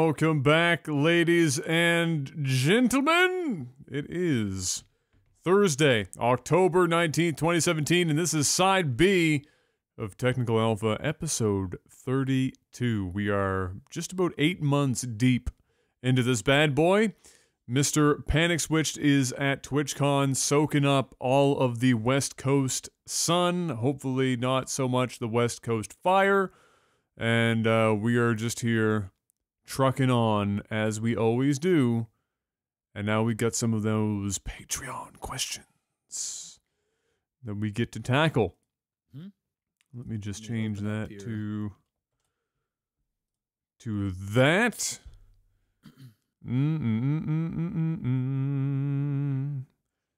Welcome back, ladies and gentlemen. It is Thursday, October 19th, 2017, and this is Side B of Technical Alpha, episode 32. We are just about 8 months deep into this bad boy. Mr. PanicSwitched is at TwitchCon soaking up all of the West Coast sun, hopefully not so much the West Coast fire, and we are just here trucking on as we always do. And now we got some of those Patreon questions that we get to tackle. Let me just change that to that.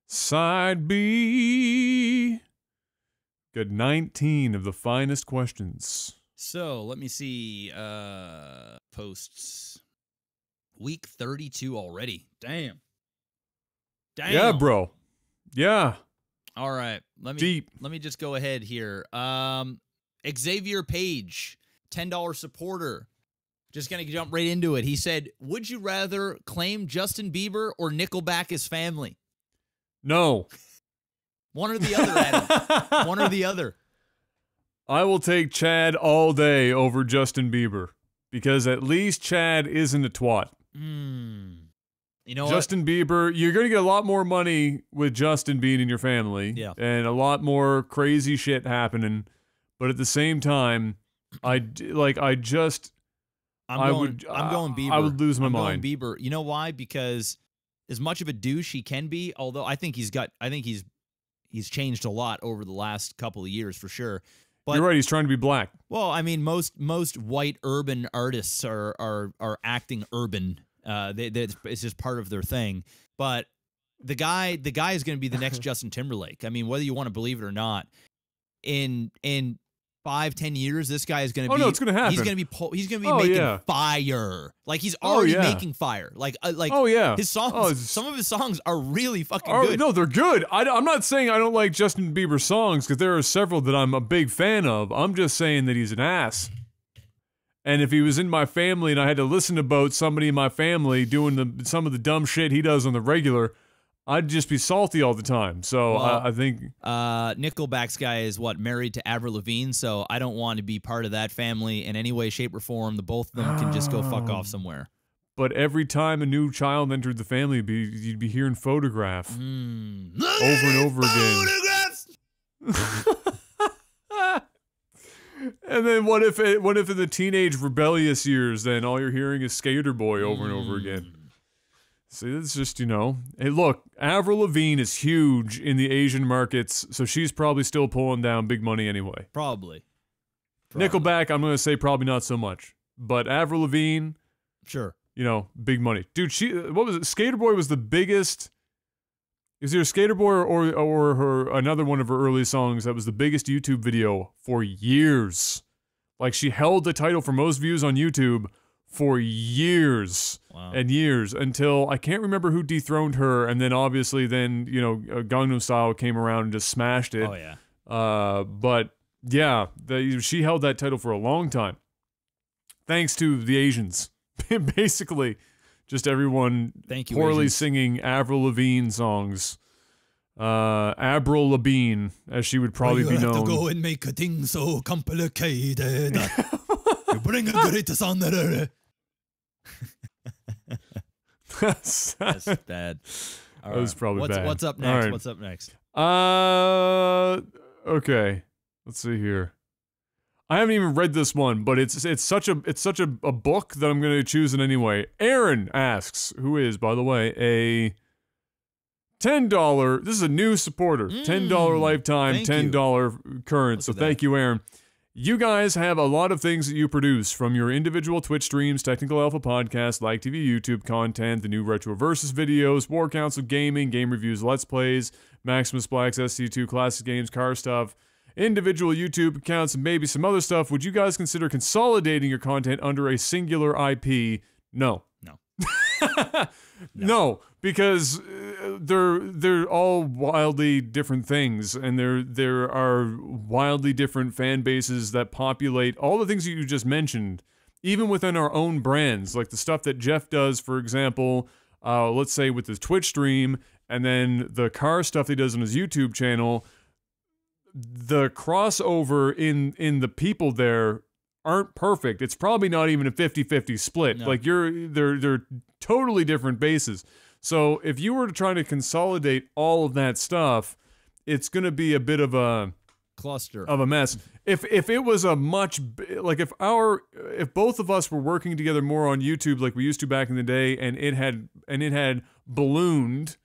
Side B. Got 19 of the finest questions. So, let me see, posts. Week 32 already. Damn. Yeah, bro. Yeah. All right. Let me just go ahead here. Xavier Page, $10 supporter. Just gonna jump right into it. He said, would you rather claim Justin Bieber or Nickleback as family? No. One or the other, Adam. One or the other. I will take Chad all day over Justin Bieber, because at least Chad isn't a twat. You know Justin Bieber, you're going to get a lot more money with Justin being in your family. Yeah. And a lot more crazy shit happening. But at the same time, I'm going Bieber. I would lose my mind. I'm going Bieber. You know why? Because as much of a douche he can be, although I think he's changed a lot over the last couple of years for sure. But, you're right, he's trying to be black. Well, I mean, most white urban artists are acting urban. It's just part of their thing. But the guy is going to be the next Justin Timberlake. I mean, whether you want to believe it or not, in 5-10 years, this guy is going to be. Oh no, it's going to happen. He's going to be making fire. Like he's already making fire. Like oh yeah, his songs. Some of his songs are really fucking good. No, they're good. I'm not saying I don't like Justin Bieber songs, because there are several that I'm a big fan of. I'm just saying that he's an ass. And if he was in my family and I had to listen about somebody in my family doing some of the dumb shit he does on the regular, I'd just be salty all the time. So I think Nickelback's guy is married to Avril Lavigne, so I don't want to be part of that family in any way, shape, or form. The both of them can just go fuck off somewhere. But every time a new child entered the family, you'd be hearing Photograph over and over again. And then what if in the teenage rebellious years, then all you're hearing is Skater Boy over and over again? See, it's just, hey, look, Avril Lavigne is huge in the Asian markets, so she's probably still pulling down big money anyway. Probably. Nickelback, I'm going to say probably not so much. But Avril Lavigne, sure. Big money. Dude, what was it? Skater Boy was the biggest. Is there a Skater Boy or her another one of her early songs that was the biggest YouTube video for years? Like, she held the title for most views on YouTube for years and years, until I can't remember who dethroned her, and then obviously Gangnam Style came around and just smashed it. Oh yeah. But yeah, she held that title for a long time, thanks to the Asians. Basically, just everyone poorly singing Avril Lavigne songs. Avril Lavigne, as she would probably be known. You have to go and make a thing so complicated. You bring a great sound. That's bad. That was probably bad. What's up next? Right. What's up next? Okay. Let's see here. I haven't even read this one, but it's such a book that I'm going to choose it anyway. Aaron asks, who is, by the way, a $10. This is a new supporter. $10 lifetime, $10 current. So thank you, Aaron. You guys have a lot of things that you produce, from your individual Twitch streams, Technical Alpha podcast, LAGTV YouTube content, the new Retro Versus videos, War Council gaming, game reviews, Let's Plays, MaximusBlack's SC2 classic games, car stuff, individual YouTube accounts, and maybe some other stuff. Would you guys consider consolidating your content under a singular IP? No. No, because they're all wildly different things, and there are wildly different fan bases that populate all the things that you just mentioned. even within our own brands, like the stuff that Jeff does, for example, let's say with his Twitch stream, and then the car stuff he does on his YouTube channel, the crossover in the people there aren't perfect. It's probably not even a 50-50 split. No. Like they're totally different bases. So if you were to try to consolidate all of that stuff, it's going to be a bit of a cluster of a mess. If it was a much like if both of us were working together more on YouTube like we used to back in the day, and it had ballooned,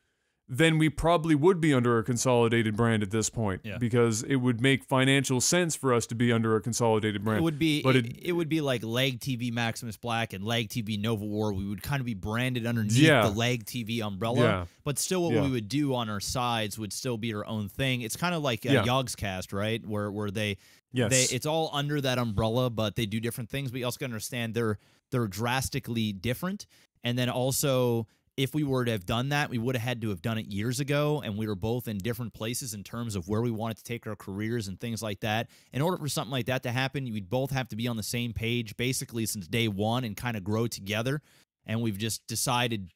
then we probably would be under a consolidated brand at this point, because it would make financial sense for us to be under a consolidated brand. It would be, but it would be like LAGTV MaximusBlack and LAGTV NovaWar. We would kind of be branded underneath the LAGTV umbrella, but still what we would do on our sides would still be our own thing. It's kind of like Yogscast, right? Where they it's all under that umbrella, but they do different things. But you also got to understand they're drastically different, and then also, if we were to have done that, we would have had to have done it years ago, and we were both in different places in terms of where we wanted to take our careers and things like that. In order for something like that to happen, we'd both have to be on the same page basically since day one and kind of grow together. And we've just decided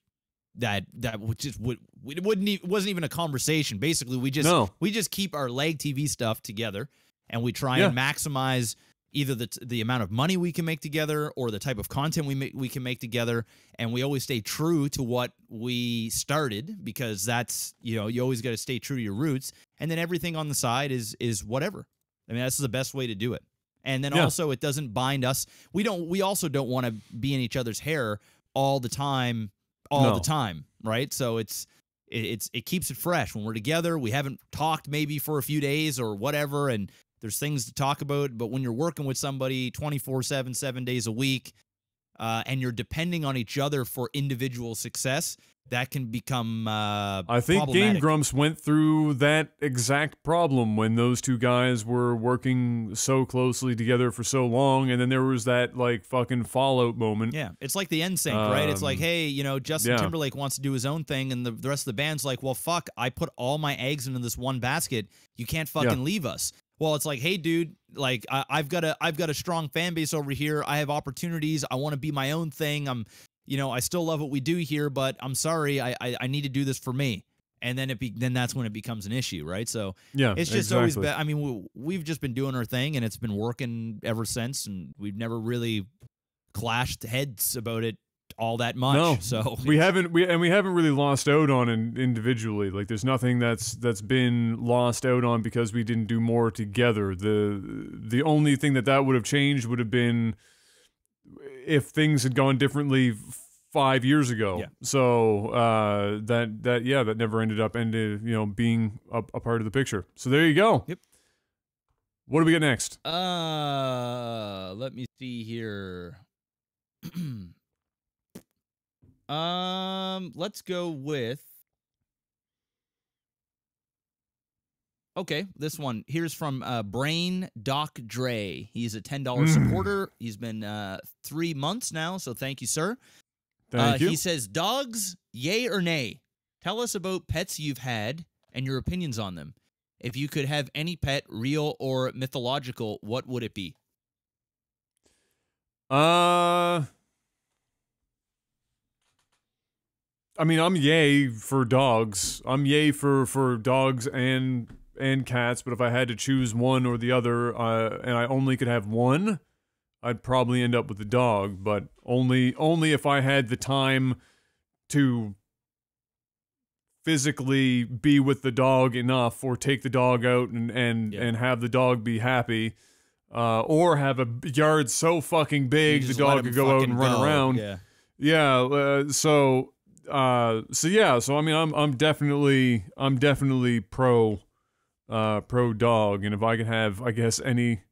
that it wasn't even a conversation. Basically, we just keep our LAGTV stuff together, and we try and maximize either the amount of money we can make together or the type of content we can make together, and we always stay true to what we started, because that's, you always got to stay true to your roots, and then everything on the side is whatever. I mean, that's the best way to do it. And then also, it doesn't bind us. We also don't want to be in each other's hair all the time, right? So it keeps it fresh when we're together. We haven't talked maybe for a few days or whatever, and there's things to talk about, but when you're working with somebody 24/7, 7 days a week, and you're depending on each other for individual success, that can become I think Game Grumps went through that exact problem when those two guys were working so closely together for so long, and then there was that, like, fucking fallout moment. Yeah, it's like the NSYNC, right? It's like, hey, Justin Timberlake wants to do his own thing, and the rest of the band's like, well, fuck, I put all my eggs into this one basket. You can't fucking leave us. Well, it's like, hey, dude, like I've got a strong fan base over here. I have opportunities. I want to be my own thing. I still love what we do here, but I'm sorry, I need to do this for me. And then that's when it becomes an issue, right? So it's just always been. I mean, we've just been doing our thing, and it's been working ever since, and we've never really clashed heads about it all that much. No, so we haven't really lost out on it individually. Like, there's nothing that's been lost out on because we didn't do more together. The only thing that would have changed would have been if things had gone differently 5 years ago. So that never ended up being a part of the picture. So there you go. Yep. What do we get next? Let me see here. Let's go with. Okay, this one. Here's from Brain Doc Dre. He's a $10 supporter. He's been 3 months now, so thank you, sir. Thank you. He says, dogs, yay or nay? Tell us about pets you've had and your opinions on them. If you could have any pet, real or mythological, what would it be? I mean, I'm yay for dogs. I'm yay for dogs and cats, but if I had to choose one or the other, and I only could have one, I'd probably end up with the dog, but only if I had the time to physically be with the dog enough, or take the dog out and have the dog be happy, or have a yard so fucking big the dog could go out and run around. So I mean, I'm definitely pro dog, and if I could have, I guess, any,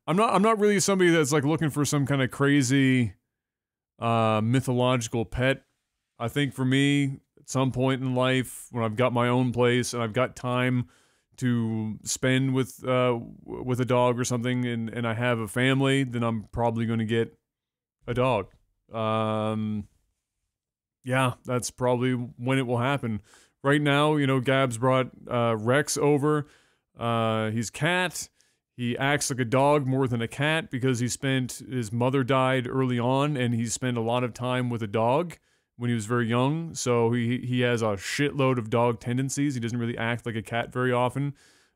I'm not really somebody that's like looking for some kind of crazy mythological pet. I think for me, at some point in life, when I've got my own place and I've got time to spend with a dog or something, and I have a family, then I'm probably going to get a dog. Yeah, that's probably when it will happen. Right now, Gabs brought Rex over. He's cat. He acts like a dog more than a cat because his mother died early on, and he spent a lot of time with a dog when he was very young. So he has a shitload of dog tendencies. He doesn't really act like a cat very often.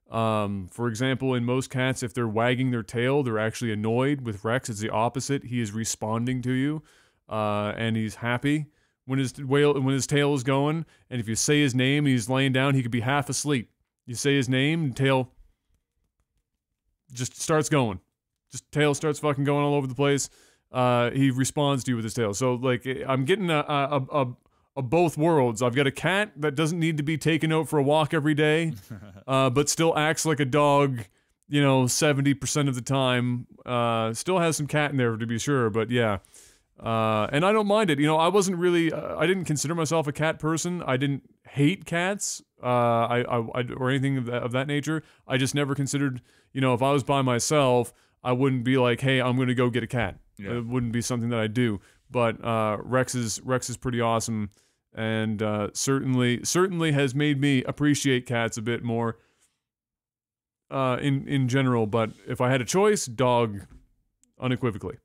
For example, in most cats, if they're wagging their tail, they're actually annoyed. With Rex, it's the opposite. He is responding to you, and he's happy when his tail is going. And if you say his name and he's laying down, he could be half asleep. You say his name, and tail just starts going. Just tail starts fucking going all over the place. He responds to you with his tail. So like, I'm getting a both worlds. I've got a cat that doesn't need to be taken out for a walk every day, but still acts like a dog, 70% of the time. Still has some cat in there to be sure, but yeah. And I don't mind it. I wasn't really, I didn't consider myself a cat person. I didn't hate cats, or anything of that nature. I just never considered, if I was by myself, I wouldn't be like, hey, I'm going to go get a cat. Yeah. It wouldn't be something that I do. But Rex is pretty awesome, and certainly has made me appreciate cats a bit more in general. But if I had a choice, dog, unequivocally.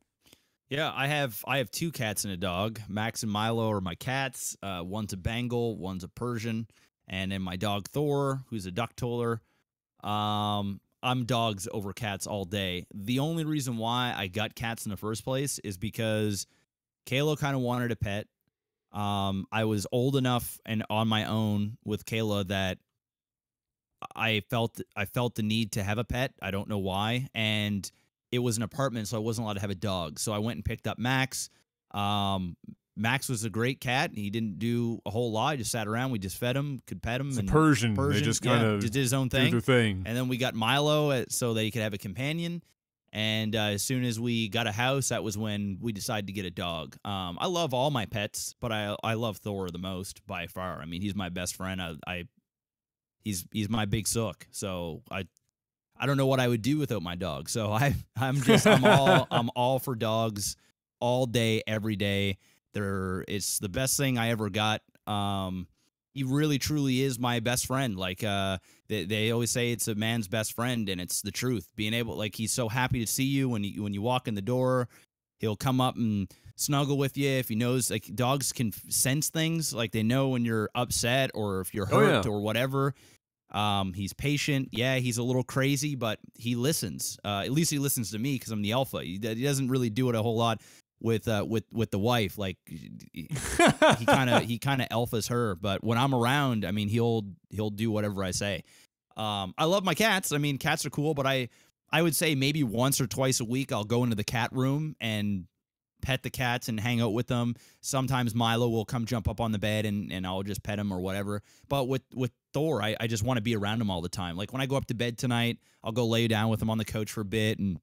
Yeah, I have 2 cats and a dog. Max and Milo are my cats. One's a Bengal, one's a Persian, and then my dog Thor, who's a duck toller. I'm dogs over cats all day. The only reason why I got cats in the first place is because Kayla kind of wanted a pet. I was old enough and on my own with Kayla that I felt the need to have a pet. I don't know why. And it was an apartment, so I wasn't allowed to have a dog. So I went and picked up Max. Max was a great cat. He didn't do a whole lot. He just sat around. We just fed him, could pet him. It's a Persian. They just kind of just did his own thing. Their thing. And then we got Milo so that he could have a companion. And as soon as we got a house, that was when we decided to get a dog. I love all my pets, but I love Thor the most by far. I mean, he's my best friend. He's my big sook. So I don't know what I would do without my dog. So I'm all for dogs all day, every day. It's the best thing I ever got. He really truly is my best friend. Like they always say it's a man's best friend, and it's the truth. Being able, like, he's so happy to see you when you walk in the door. He'll come up and snuggle with you if he knows. Like, dogs can sense things, like they know when you're upset or if you're hurt or whatever. He's patient. Yeah, he's a little crazy, but he listens. At least he listens to me because I'm the alpha. He doesn't really do it a whole lot with the wife. Like he kind of alphas her, but when I'm around, I mean, he'll do whatever I say. I love my cats. I mean, cats are cool, but I would say maybe once or twice a week I'll go into the cat room and pet the cats and hang out with them. Sometimes Milo will come jump up on the bed and I'll just pet him or whatever. But with Thor, I just want to be around him all the time. Like when I go up to bed tonight, I'll go lay down with him on the couch for a bit and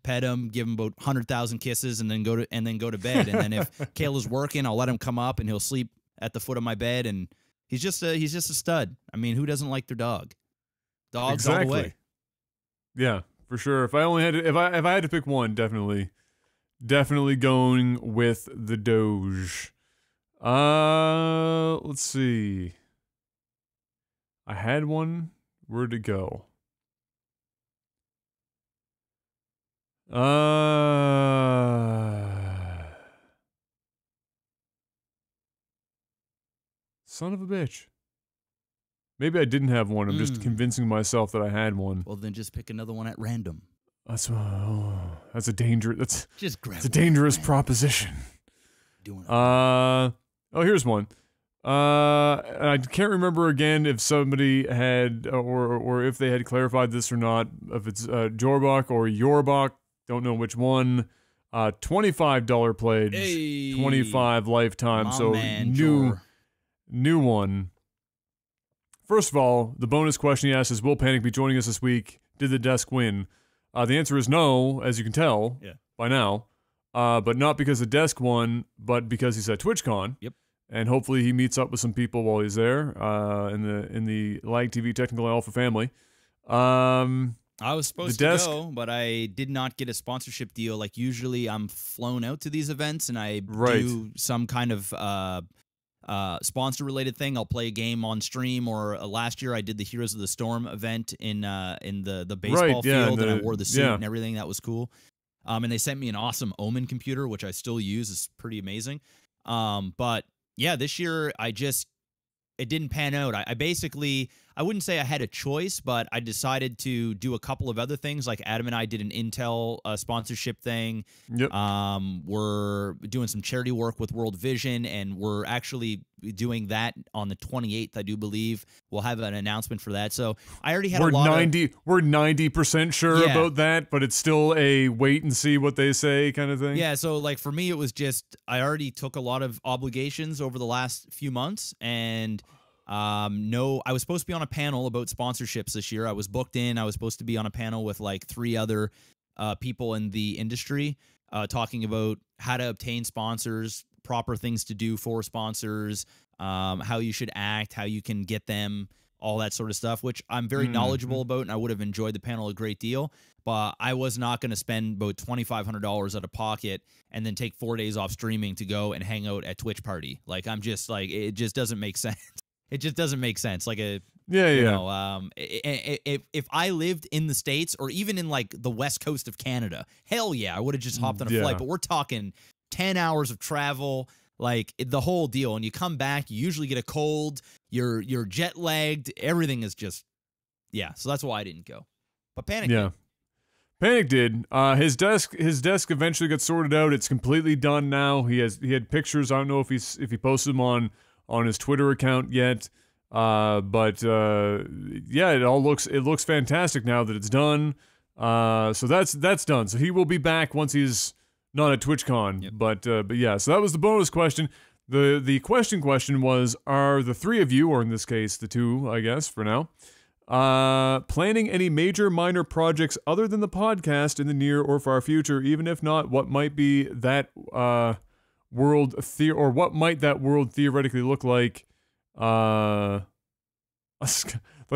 pet him, give him about 100,000 kisses, and then go to bed. And then if Kayla's working, I'll let him come up and he'll sleep at the foot of my bed. And he's just a stud. I mean, who doesn't like their dog? Dogs all the way. Yeah, for sure. If I had to pick one, definitely going with the Doge. Let's see. I had one. Where'd it go? Son of a bitch. Maybe I didn't have one. I'm just convincing myself that I had one. Well, then just pick another one at random. That's a dangerous. It's a dangerous proposition. Here's one. I can't remember again if somebody had or if they had clarified this or not. If it's Jorbach or Yorbach, don't know which one. $25 pledge, hey, 25 lifetime. My so man, new one. First of all, the bonus question he asked is, will Panic be joining us this week? Did the desk win? The answer is no, as you can tell by now. But not because the desk won, but because he's at TwitchCon. Yep. And hopefully he meets up with some people while he's there, in the LAGTV Technical Alpha family. I was supposed to go, but I did not get a sponsorship deal. Like, usually I'm flown out to these events and I do some kind of sponsor related thing. I'll play a game on stream, or last year I did the Heroes of the Storm event in the baseball field, and I wore the suit and everything. That was cool. And they sent me an awesome Omen computer, which I still use. It's pretty amazing. But yeah, this year it didn't pan out. I basically, I wouldn't say I had a choice, but I decided to do a couple of other things. Like Adam and I did an Intel sponsorship thing. Yep. We're doing some charity work with World Vision, and we're actually doing that on the 28th, I do believe. We'll have an announcement for that. So I already had we're 90% sure about that, but it's still a wait and see what they say kind of thing. Yeah, so like for me, it was just I already took a lot of obligations over the last few months, and no, I was supposed to be on a panel about sponsorships this year. I was booked in. I was supposed to be on a panel with like 3 other people in the industry talking about how to obtain sponsors, proper things to do for sponsors, how you should act, how you can get them, all that sort of stuff, which I'm very knowledgeable about, and I would have enjoyed the panel a great deal. But I was not going to spend about $2,500 out of pocket and then take 4 days off streaming to go and hang out at Twitch party. Like, I'm just like, it just doesn't make sense. It just doesn't make sense. Like you know, if I lived in the States or even in like the west coast of Canada, hell yeah, I would have just hopped on a flight. But we're talking 10 hours of travel, like the whole deal. And you come back, you usually get a cold, you're jet lagged, everything is just, yeah. So that's why I didn't go. But Panic did. Panic did. His desk eventually got sorted out. It's completely done now. He had pictures. I don't know if he posted them on his Twitter account yet. But yeah, it looks fantastic now that it's done. So that's done. So he will be back once he's not at TwitchCon. Yep. But yeah, so that was the bonus question. The question was, are the 3 of you, or in this case the 2, I guess for now, planning any major minor projects other than the podcast in the near or far future? Even if not, what might be that what might that world theoretically look like? Like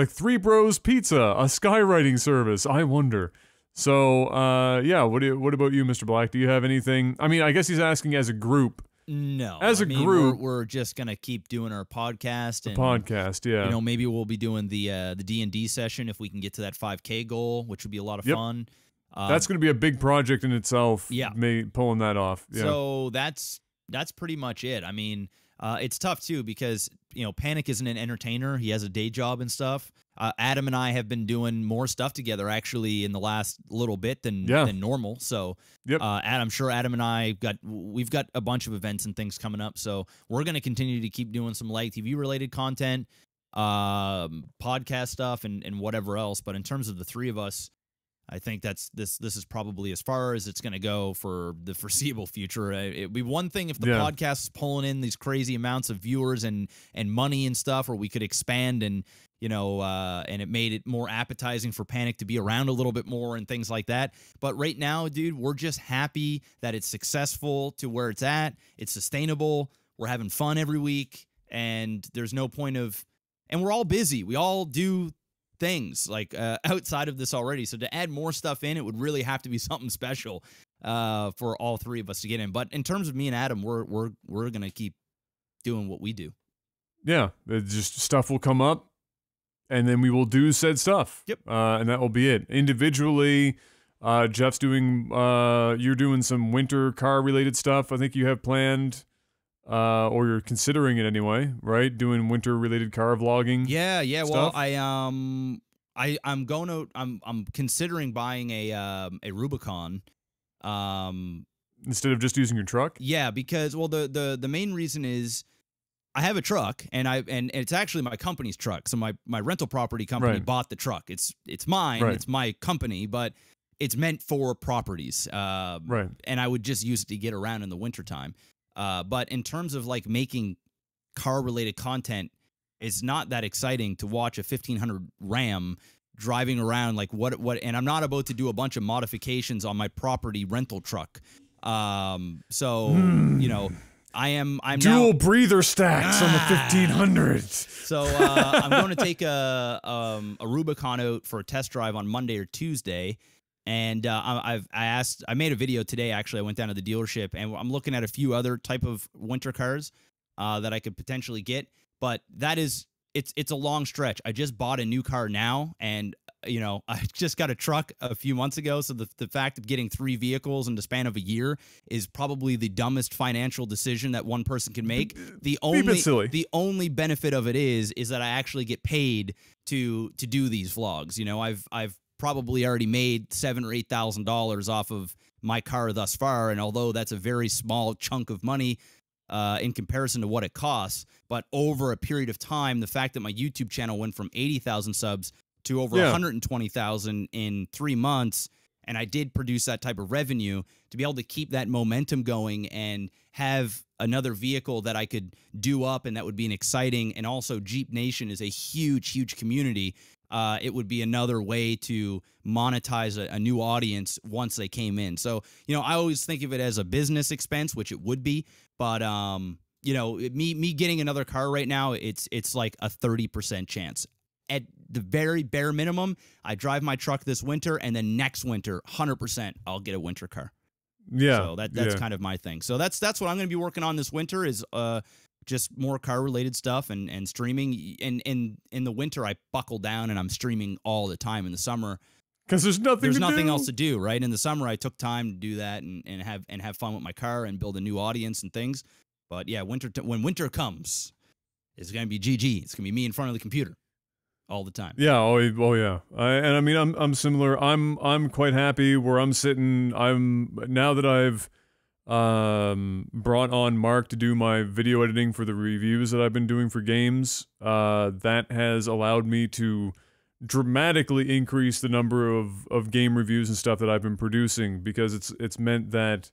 3 Bros Pizza, a skywriting service. I wonder. So, yeah. What about you, Mr. Black? Do you have anything? I mean, I guess he's asking as a group. No, as a group, we're just gonna keep doing our podcast. Yeah. You know, maybe we'll be doing the D&D session if we can get to that 5K goal, which would be a lot of fun. That's going to be a big project in itself. Yeah, pulling that off. Yeah. So that's pretty much it. I mean, it's tough too because you know Panic isn't an entertainer. He has a day job and stuff. Adam and I have been doing more stuff together actually in the last little bit than normal. So I'm sure Adam and I we've got a bunch of events and things coming up. So we're going to continue to keep doing some LAGTV related content, podcast stuff, and whatever else. But in terms of the 3 of us, I think this is probably as far as it's going to go for the foreseeable future. It'd be one thing if the podcast is pulling in these crazy amounts of viewers and money and stuff, or we could expand and, you know, and it made it more appetizing for Panic to be around a little bit more and things like that. But right now, dude, we're just happy that it's successful to where it's at. It's sustainable. We're having fun every week, and there's no point of, and we're all busy. We all do things like outside of this already, so to add more stuff in, it would really have to be something special for all 3 of us to get in. But in terms of me and Adam, we're gonna keep doing what we do. Yeah, just stuff will come up, and then we will do said stuff. Yep. And that will be it. Individually, Jeff's doing you're doing some winter car related stuff. I think you have planned. Or you're considering it anyway, right? Doing winter related car vlogging. Yeah. Stuff? Well, I'm going out. I'm considering buying a Rubicon. Instead of just using your truck. Yeah, because the main reason is I have a truck and it's actually my company's truck. So my rental property company bought the truck. It's mine. It's my company, but it's meant for properties. And I would just use it to get around in the wintertime. But in terms of like making car related content, it's not that exciting to watch a 1500 Ram driving around like what, and I'm not about to do a bunch of modifications on my property rental truck. So, you know, I'm dual now, breather stacks on the 1500. So, I'm going to take a Rubicon out for a test drive on Monday or Tuesday. And I made a video today, actually. I went down to the dealership, and I'm looking at a few other type of winter cars. that I could potentially get, but that is it's a long stretch. I just bought a new car now, and you know, I just got a truck a few months ago, so the fact of getting 3 vehicles in the span of a year is probably the dumbest financial decision that one person can make. The only benefit of it is that I actually get paid to do these vlogs. You know, I've probably already made $7,000 or $8,000 off of my car thus far, and although that's a very small chunk of money in comparison to what it costs, but over a period of time, the fact that my YouTube channel went from 80,000 subs to over 120,000 in 3 months, and I did produce that type of revenue, to be able to keep that momentum going and have another vehicle that I could do up and that would be an exciting, and also Jeep Nation is a huge, huge community. It would be another way to monetize a new audience once they came in. So, you know, I always think of it as a business expense, which it would be, but you know, me getting another car right now, it's like a 30% chance. At the very bare minimum, I drive my truck this winter, and then next winter, 100%, I'll get a winter car. Yeah. So that's kind of my thing. So that's what I'm going to be working on this winter is just more car related stuff and streaming. And in the winter, I buckle down and I'm streaming all the time. In the summer, because there's nothing else to do, right? In the summer, I took time to do that and have fun with my car and build a new audience and things. But yeah, when winter comes, it's going to be GG. It's going to be me in front of the computer all the time. Yeah. Oh yeah. And I mean, I'm similar. I'm quite happy where I'm sitting. Now that I've brought on Mark to do my video editing for the reviews that I've been doing for games. That has allowed me to dramatically increase the number of game reviews and stuff that I've been producing, because it's meant that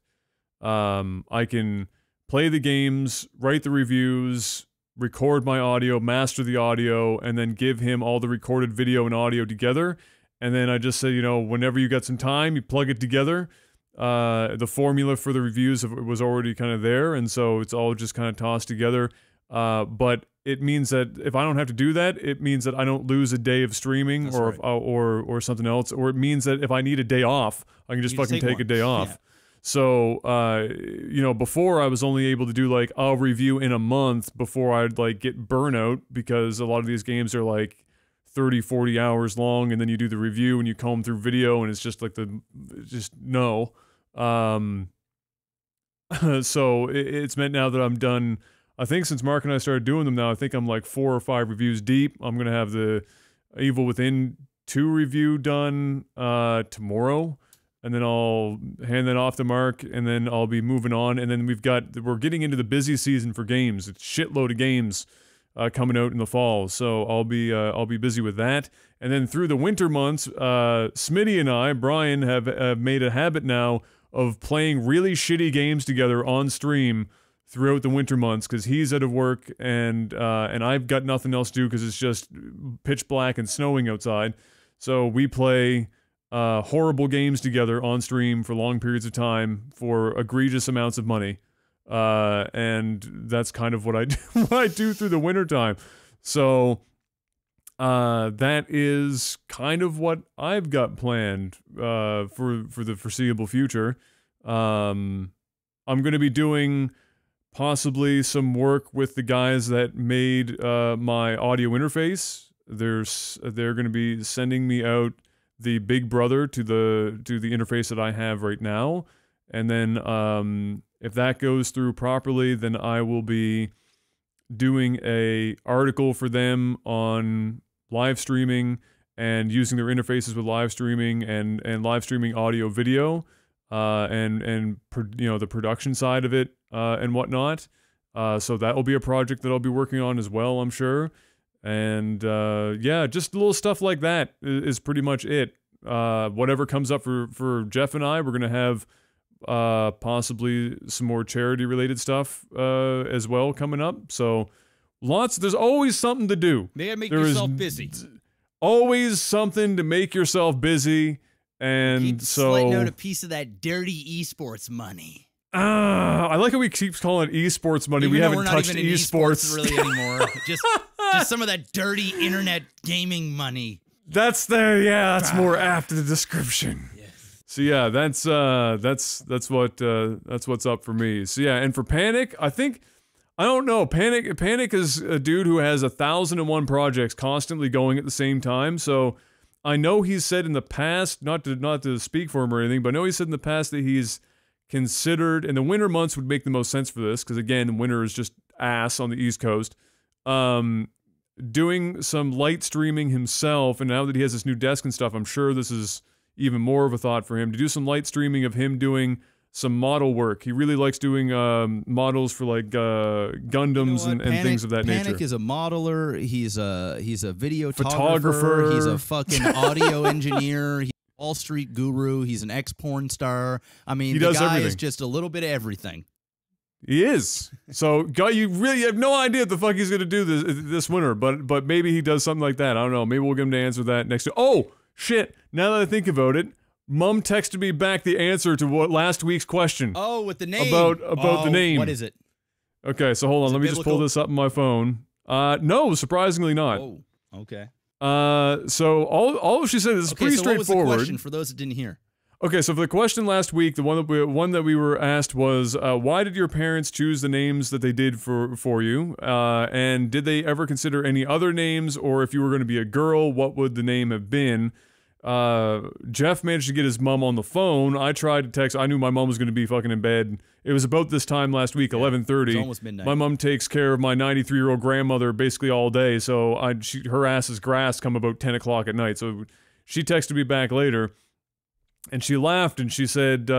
I can play the games, write the reviews, record my audio, master the audio, and then give him all the recorded video and audio together. And then I just say, you know, whenever you got some time, you plug it together. The formula for the reviews was already kind of there, and so it's all just kind of tossed together. But it means that if I don't have to do that, it means that I don't lose a day of streaming. That's right. or something else. Or it means that if I need a day off, I can just fucking take a day off. Yeah. So, you know, before I was only able to do like a review in a month before I'd like get burnout, because a lot of these games are like 30, 40 hours long, and then you do the review and you comb through video and it's just like no. So it's meant now that I'm done. I think since Mark and I started doing them now, I think I'm like 4 or 5 reviews deep. I'm going to have the Evil Within 2 review done, tomorrow. And then I'll hand that off to Mark, and then I'll be moving on. And then we're getting into the busy season for games. It's a shitload of games coming out in the fall, so I'll be busy with that. And then through the winter months, Smitty and I, Brian, have made a habit now of playing really shitty games together on stream throughout the winter months, because he's out of work and I've got nothing else to do because it's just pitch black and snowing outside. So we play horrible games together on stream for long periods of time for egregious amounts of money. And that's kind of what I do, what I do through the winter time. So that is kind of what I've got planned for the foreseeable future. I'm going to be doing possibly some work with the guys that made my audio interface. They're going to be sending me out the Big Brother to the interface that I have right now, and then if that goes through properly, then I will be doing a article for them on live streaming and using their interfaces with live streaming and live streaming audio video, and you know, the production side of it and whatnot. So that will be a project that I'll be working on as well, I'm sure. And yeah, just little stuff like that is pretty much it. Whatever comes up for Jeff and I, we're gonna have possibly some more charity related stuff as well coming up. So there's always something to do. You gotta make yourself busy. Always something to make yourself busy. And keep sliding out a piece of that dirty esports money. I like how we keep calling it esports money. Even we haven't we're not touched even in esports really anymore. just some of that dirty internet gaming money. That's more apt to the description. Yes. So yeah, that's what's up for me. So yeah, and for Panic, I think I don't know. Panic is a dude who has 1,001 projects constantly going at the same time. So I know he's said in the past, not to speak for him or anything, but I know he said in the past that he's considered, and the winter months would make the most sense for this, because again, winter is just ass on the East Coast. Doing some light streaming himself, and now that he has this new desk and stuff, I'm sure this is even more of a thought for him to do some light streaming of him doing some model work. He really likes doing models for like Gundams and things of that nature. Panic is a modeler. He's a videographer. He's a fucking audio engineer. He's a Wall Street guru. He's an ex-porn star. I mean, the guy is just a little bit of everything. He is. So, you really have no idea what the fuck he's gonna do this winter, but maybe he does something like that. I don't know. Maybe we'll get him to answer that next. Oh shit! Now that I think about it, Mom texted me back the answer to what last week's question. Oh, with the name about the name. What is it? Okay, so hold on. Let me just pull this up on my phone. No, surprisingly not. Oh, okay. So all she said is pretty straightforward. What was the question for those that didn't hear? Okay, so for the question last week, the one that we were asked was, why did your parents choose the names that they did for you? And did they ever consider any other names, or if you were going to be a girl, what would the name have been? Jeff managed to get his mom on the phone. I tried to text. I knew my mom was going to be fucking in bed. It was about this time last week, 11:30. It's almost midnight. My mom takes care of my 93-year-old grandmother basically all day, so her ass's grass come about 10 o'clock at night. So she texted me back later. And she laughed and she said,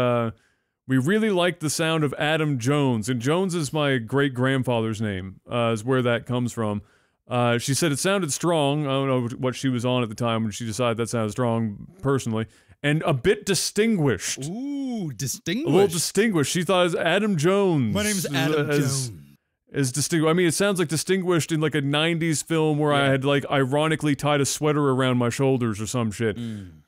we really liked the sound of Adam Jones. And Jones is my great-grandfather's name, is where that comes from. She said it sounded strong. I don't know what she was on at the time when she decided that sounded strong, personally. And a bit distinguished. Ooh, distinguished. A little distinguished. She thought it was Adam Jones. My name's Adam Jones. Is distinguished. I mean, it sounds like distinguished in like a 90s film where I had like ironically tied a sweater around my shoulders or some shit. And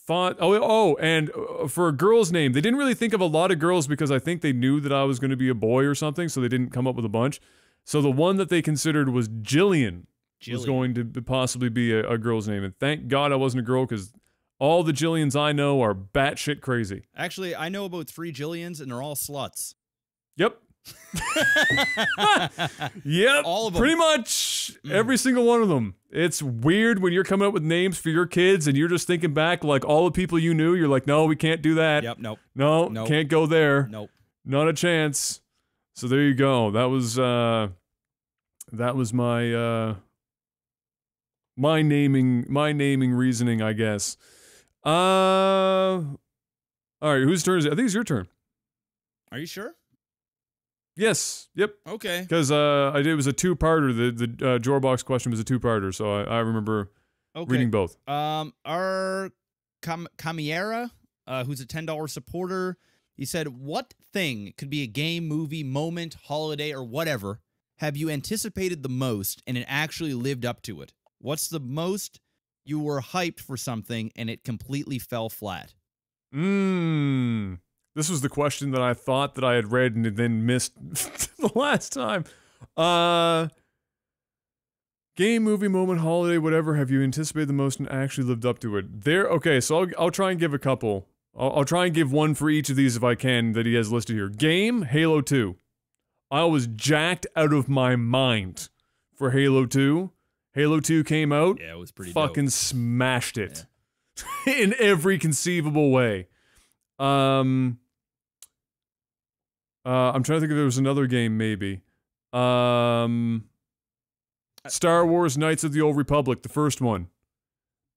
for a girl's name, they didn't really think of a lot of girls because I think they knew that I was going to be a boy or something, so they didn't come up with a bunch. So the one that they considered was Jillian. Was going to possibly be a girl's name, and thank God I wasn't a girl, because all the Jillians I know are batshit crazy. Actually, I know about 3 Jillians, and they're all sluts. Yep. Yep, all of them. Pretty much every single one of them. It's weird when you're coming up with names for your kids and you're just thinking back like all the people you knew, you're like, no, we can't do that. Yep, nope. No, can't go there. Nope. Not a chance. So there you go. That was my naming reasoning, I guess. All right, whose turn is it? I think it's your turn. Are you sure? Yes. Yep. Okay. Because it was a two-parter. The Jorbox question was a two-parter, so I remember reading both. Our Camiera, who's a $10 supporter, he said, "What thing could be a game, movie, moment, holiday, or whatever have you anticipated the most and it actually lived up to it? What's the most you were hyped for something and it completely fell flat?" This was the question that I thought that I had read and then missed the last time. Game, movie, moment, holiday, whatever, have you anticipated the most and actually lived up to it? Okay, so I'll try and give a couple. I'll try and give one for each of these if I can that he has listed here. Game, Halo 2. I was jacked out of my mind for Halo 2. Halo 2 came out. Yeah, it was pretty fucking dope. Smashed it. Yeah. In every conceivable way. I'm trying to think if there was another game, maybe. Star Wars Knights of the Old Republic, the first one.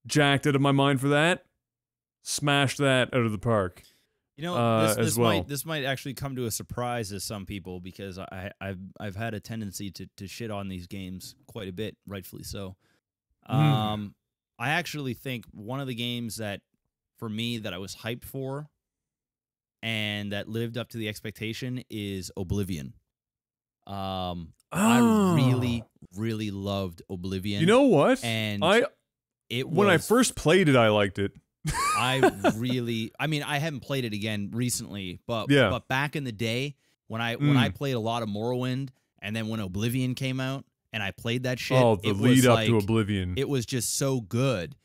Jacked out of my mind for that. Smashed that out of the park. You know, this might actually come to a surprise to some people, because I've had a tendency to shit on these games quite a bit, rightfully so. I actually think one of the games that, for me, that I was hyped for and that lived up to the expectation is Oblivion. I really, really loved Oblivion. You know what? And when I first played it, I liked it. I mean, I haven't played it again recently, but back in the day when I played a lot of Morrowind, and then when Oblivion came out and I played that shit, the lead up to Oblivion, it was just so good.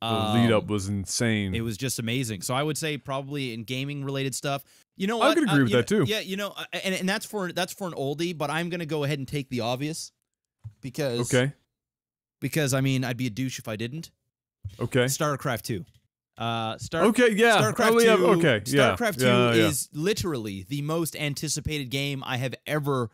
The lead up was insane. It was just amazing. So I would say probably in gaming related stuff. You know what? I could agree with that too. Yeah, you know, and that's for an oldie, but I'm gonna go ahead and take the obvious because I mean I'd be a douche if I didn't. Okay. StarCraft 2. Okay, yeah. StarCraft 2, okay, yeah. StarCraft 2 is literally the most anticipated game I have ever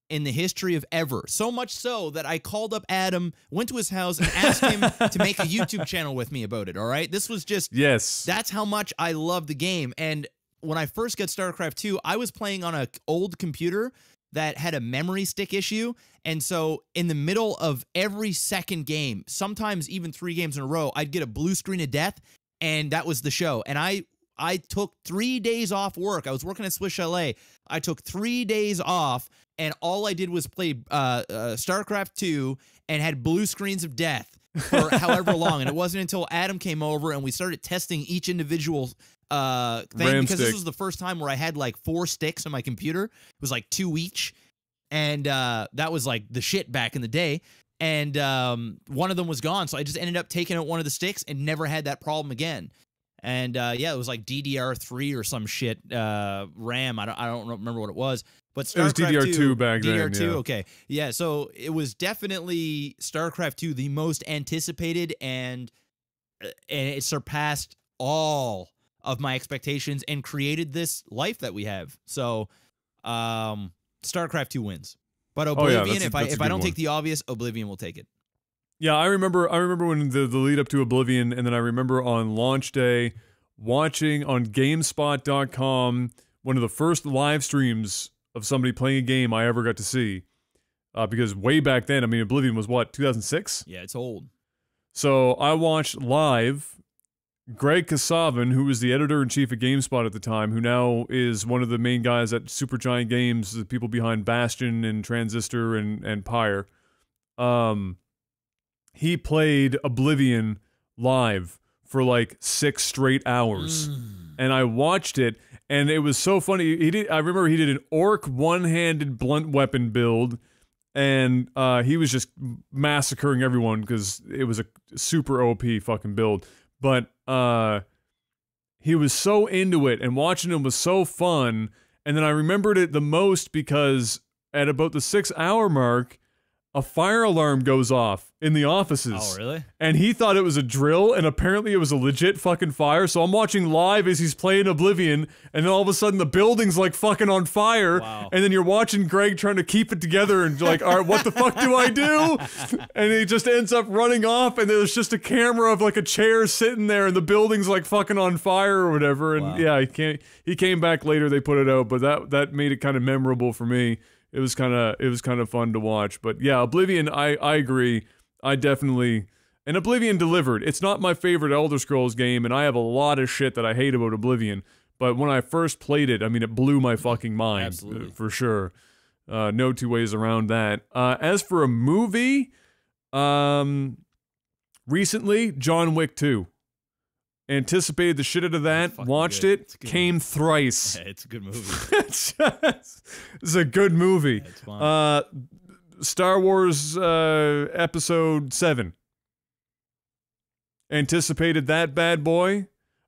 in the history of ever. So much so that I called up Adam, went to his house, and asked him to make a YouTube channel with me about it, all right? This was just... Yes. That's how much I love the game. And when I first got StarCraft 2, I was playing on an old computer that had a memory stick issue. And so in the middle of every second game, sometimes even 3 games in a row, I'd get a blue screen of death, and that was the show. And I took 3 days off work. I was working at Swiss Chalet. I took 3 days off, and all I did was play StarCraft 2 and had blue screens of death for however long. And it wasn't until Adam came over and we started testing each individual thing, because this was the first time where I had like 4 sticks on my computer. It was like 2 each. And that was like the shit back in the day. And one of them was gone, so I just ended up taking out one of the sticks and never had that problem again. And yeah, it was like DDR3 or some shit RAM. I don't remember what it was. But StarCraft it was DDR2 2, back then. DDR2, yeah. Okay. Yeah, so it was definitely StarCraft 2, the most anticipated, and it surpassed all of my expectations and created this life that we have. So StarCraft 2 wins. But Oblivion, if I don't take the obvious, Oblivion will take it. Yeah, I remember when the lead up to Oblivion, and then I remember on launch day watching on GameSpot.com one of the first live streams of somebody playing a game I ever got to see. Because way back then, I mean, Oblivion was what, 2006? Yeah, it's old. So I watched live Greg Kasavin, who was the editor-in-chief at GameSpot at the time, who now is one of the main guys at Supergiant Games, the people behind Bastion and Transistor and Pyre. He played Oblivion live for like 6 straight hours. And I watched it, and it was so funny. I remember he did an orc one-handed blunt weapon build, and he was just massacring everyone because it was a super OP fucking build. But he was so into it, and watching him was so fun. And then I remembered it the most because at about the 6-hour mark, a fire alarm goes off in the offices. Oh, really? And he thought it was a drill, and apparently it was a legit fucking fire. So I'm watching live as he's playing Oblivion, and then all of a sudden the building's like fucking on fire. Wow. And then you're watching Greg trying to keep it together and like, all right, what the fuck do I do? And he just ends up running off, and there's just a camera of like a chair sitting there, and the building's like fucking on fire or whatever. And yeah, he came back later, they put it out, but that made it kind of memorable for me. It was kind of fun to watch. But yeah, Oblivion, I agree. And Oblivion delivered. It's not my favorite Elder Scrolls game, and I have a lot of shit that I hate about Oblivion. But when I first played it, I mean, it blew my fucking mind. Absolutely. For sure. No two ways around that. As for a movie, recently, John Wick 2. Anticipated the shit out of that, watched it, came thrice. Yeah, it's a good movie. It's a good movie. Yeah, it's fun. Star Wars Episode 7. Anticipated that bad boy.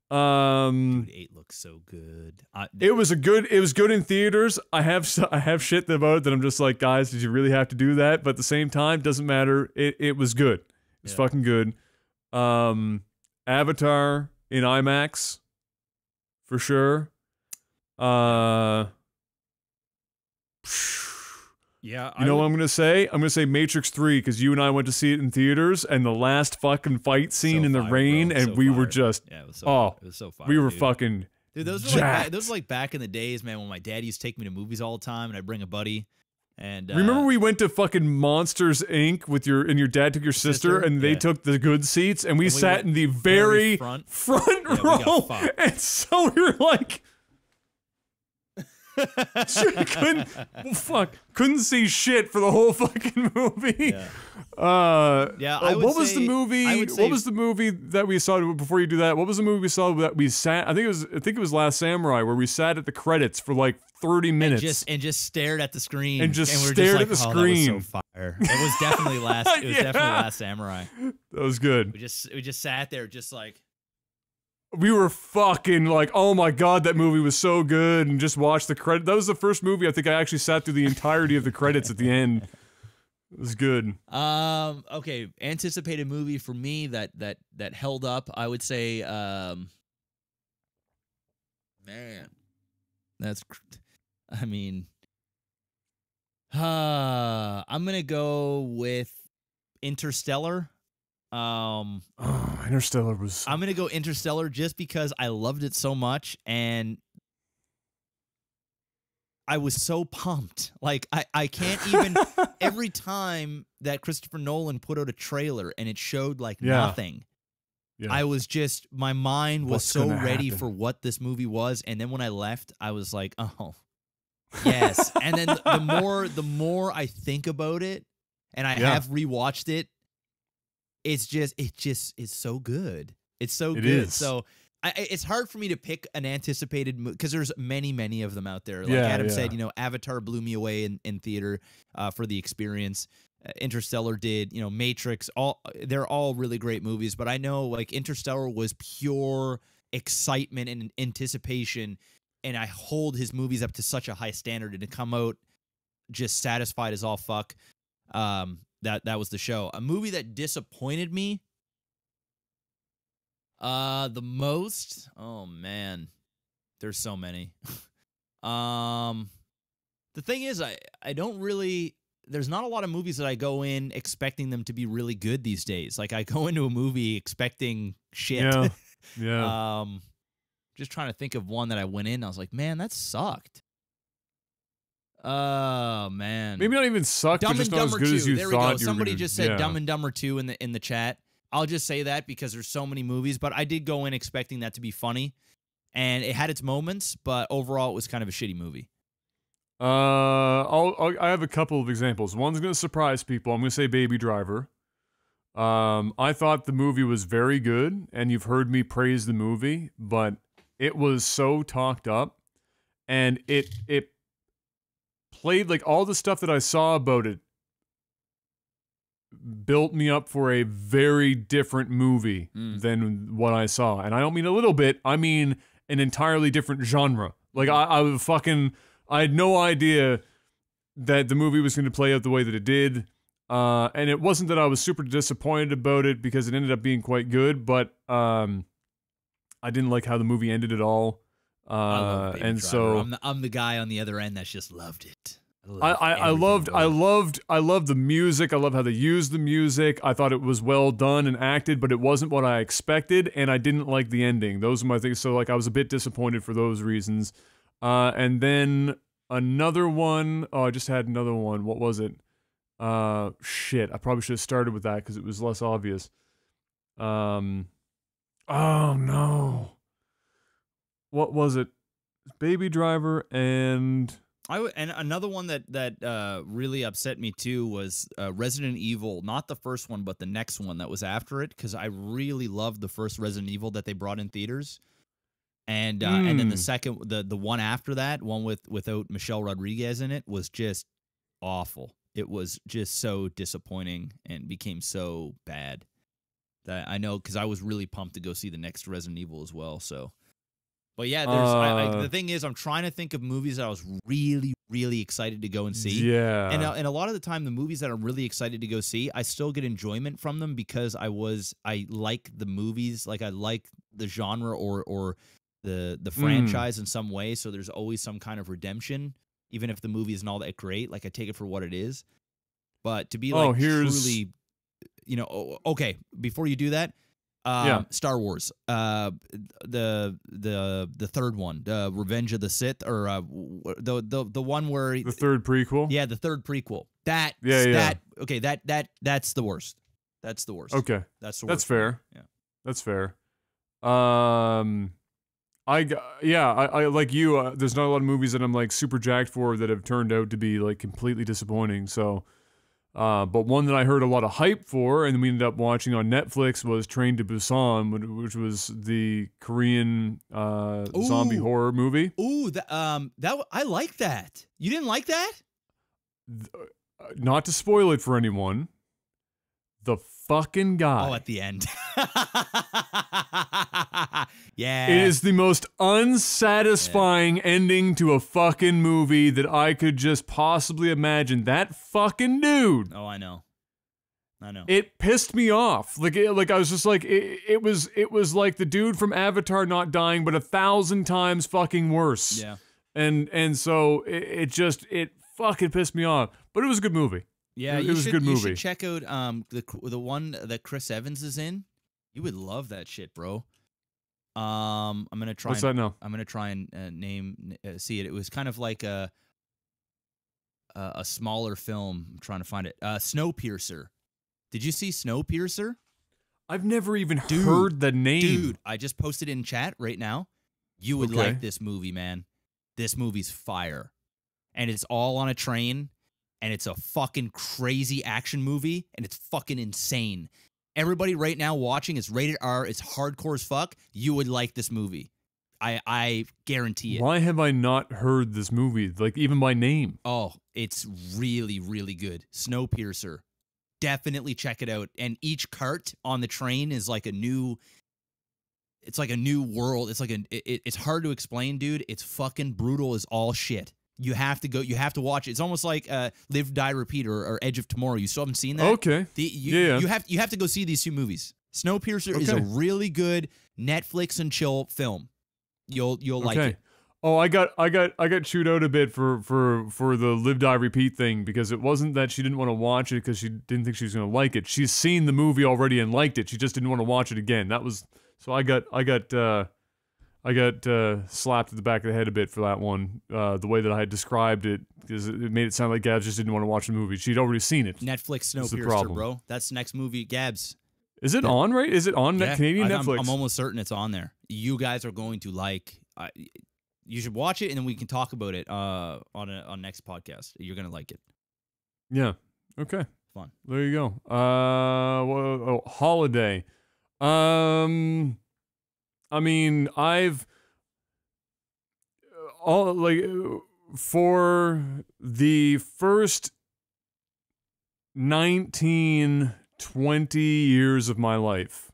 Dude, 8 looks so good. It was good in theaters. I have shit about it that I'm just like, guys, did you really have to do that? But at the same time, doesn't matter. It was good. It's fucking good. Avatar in IMAX, for sure. Yeah, you know what I'm gonna say? I'm gonna say Matrix 3 because you and I went to see it in theaters, and the last fucking fight scene in the rain, bro. and we were just it was so fire, we were dude. fucking dude. Those were like back in the days, man, when my dad used to take me to movies all the time, and I'd bring a buddy. And remember we went to fucking Monsters Inc. with your dad took your sister and they took the good seats, and we sat in the very front row, and so we were like, couldn't see shit for the whole fucking movie. I would what was say- the movie? I would say- What was the movie that we saw before you do that? What was the movie we saw that we sat? I think it was Last Samurai, where we sat at the credits for like 30 minutes and just stared at the screen And just we're stared like, at the "Oh, screen." That was so fire. It was definitely last. It was definitely Last Samurai. That was good. We just sat there, just like. We were fucking like, oh my god, that movie was so good, and just watched the credit. That was the first movie I think I actually sat through the entirety of the credits at the end. It was good. Okay, anticipated movie for me that held up. I would say, man, that's. I mean, I'm gonna go with Interstellar. Interstellar was. I'm gonna go Interstellar just because I loved it so much, and I was so pumped. Like I can't even. Every time that Christopher Nolan put out a trailer and it showed like nothing, I was just, my mind was so ready for what this movie was, and then when I left, I was like, oh, yes. And then the more I think about it, and I have rewatched it. It's so good. It's so good. Is. So it's hard for me to pick an anticipated movie because there's many of them out there. Like Adam said, Avatar blew me away in theater for the experience. Interstellar did, Matrix. They're all really great movies. But I know like Interstellar was pure excitement and anticipation, and I hold his movies up to such a high standard, and to come out just satisfied as all fuck. That was the show. A movie that disappointed me the most. Oh man, there's so many. The thing is, I don't really. There's not a lot of movies that I go in expecting them to be really good these days. Like I go into a movie expecting shit. Yeah. Just trying to think of one that I went in. I was like, man, that sucked. Oh man, Maybe not even sucked, but just not as good as you there thought. We go. Somebody just said yeah. Dumb and Dumber 2 in the chat. I'll just say that because there's so many movies, but I did go in expecting that to be funny, and it had its moments, but overall it was kind of a shitty movie. I have a couple of examples. One's gonna surprise people. I'm gonna say Baby Driver. I thought the movie was very good, and you've heard me praise the movie, but it was so talked up, and it played like all the stuff that I saw about it built me up for a very different movie than what I saw. And I don't mean a little bit, I mean an entirely different genre. Like I had no idea that the movie was going to play out the way that it did. And it wasn't that I was super disappointed about it because it ended up being quite good, but I didn't like how the movie ended at all. I love Baby and Driver. so I'm the guy on the other end that's just loved it. I loved the music. I love how they used the music. I thought it was well done and acted, but it wasn't what I expected, and I didn't like the ending. Those are my things. So like I was a bit disappointed for those reasons. And then another one. Oh, I just had another one. What was it? Shit. I probably should have started with that because it was less obvious. Oh no. What was it? Baby Driver and another one that really upset me too was Resident Evil, not the first one, but the next one that was after it, because I really loved the first Resident Evil that they brought in theaters, and then the second, the one after that, one without Michelle Rodriguez in it, was just awful. It was just so disappointing and became so bad that I know, because I was really pumped to go see the next Resident Evil as well. So. But yeah, the thing is, I'm trying to think of movies that I was really, really excited to go and see. Yeah. And a lot of the time, the movies that I'm really excited to go see, I still get enjoyment from them because I like the movies, like I like the genre or the franchise in some way. So there's always some kind of redemption, even if the movie isn't all that great. Like I take it for what it is. But to be like truly, okay, before you do that. Star Wars, the third one, Revenge of the Sith, or the one where the third prequel. Yeah, the third prequel. That's the worst. That's the worst. Okay, that's the worst. That's fair. Yeah, that's fair. I like you. There's not a lot of movies that I'm like super jacked for that have turned out to be like completely disappointing. So, but one that I heard a lot of hype for, and we ended up watching on Netflix was Train to Busan, which was the Korean zombie horror movie. Ooh, I like that. You didn't like that? Not to spoil it for anyone, the fucking guy. Oh, at the end. Yeah. It is the most unsatisfying ending to a fucking movie that I could just possibly imagine. That fucking dude. Oh, I know. It pissed me off. Like I was just like, it was like the dude from Avatar not dying, but 1,000 times fucking worse. Yeah. And so it fucking pissed me off. But it was a good movie. Yeah, it was a good movie. You should check out the one that Chris Evans is in. You would love that shit, bro. I'm gonna try. What's that now? I'm gonna try and see it. It was kind of like a smaller film. I'm trying to find it. Snowpiercer. Did you see Snowpiercer? I've never even heard the name. Dude, I just posted it in chat right now. You would like this movie, man. This movie's fire, and it's all on a train. And it's a fucking crazy action movie, and it's fucking insane. Everybody right now watching, it's rated R, it's hardcore as fuck. You would like this movie. I guarantee it. Why have I not heard this movie, like even by name? Oh, it's really, really good. Snowpiercer. Definitely check it out. And each cart on the train is like a new... It's like a new world. It's like it's hard to explain, dude. It's fucking brutal as all shit. You have to go. You have to watch it. It's almost like Live, Die, Repeat or Edge of Tomorrow. You still haven't seen that? Okay. You have to go see these two movies. Snowpiercer is a really good Netflix and chill film. You'll like it. Oh, I got chewed out a bit for the Live, Die, Repeat thing because it wasn't that she didn't want to watch it because she didn't think she was gonna like it. She's seen the movie already and liked it. She just didn't want to watch it again. That was so I got slapped at the back of the head a bit for that one, the way that I had described it, because it made it sound like Gabs just didn't want to watch the movie. She'd already seen it. Netflix Snowpiercer, bro. That's the next movie, Gabs. Is it on, right? Is it on Canadian Netflix? I'm almost certain it's on there. You guys are going to like... you should watch it, and then we can talk about it on next podcast. You're going to like it. Yeah. Okay. Fun. There you go. Holiday. I mean, for the first 19, 20 years of my life.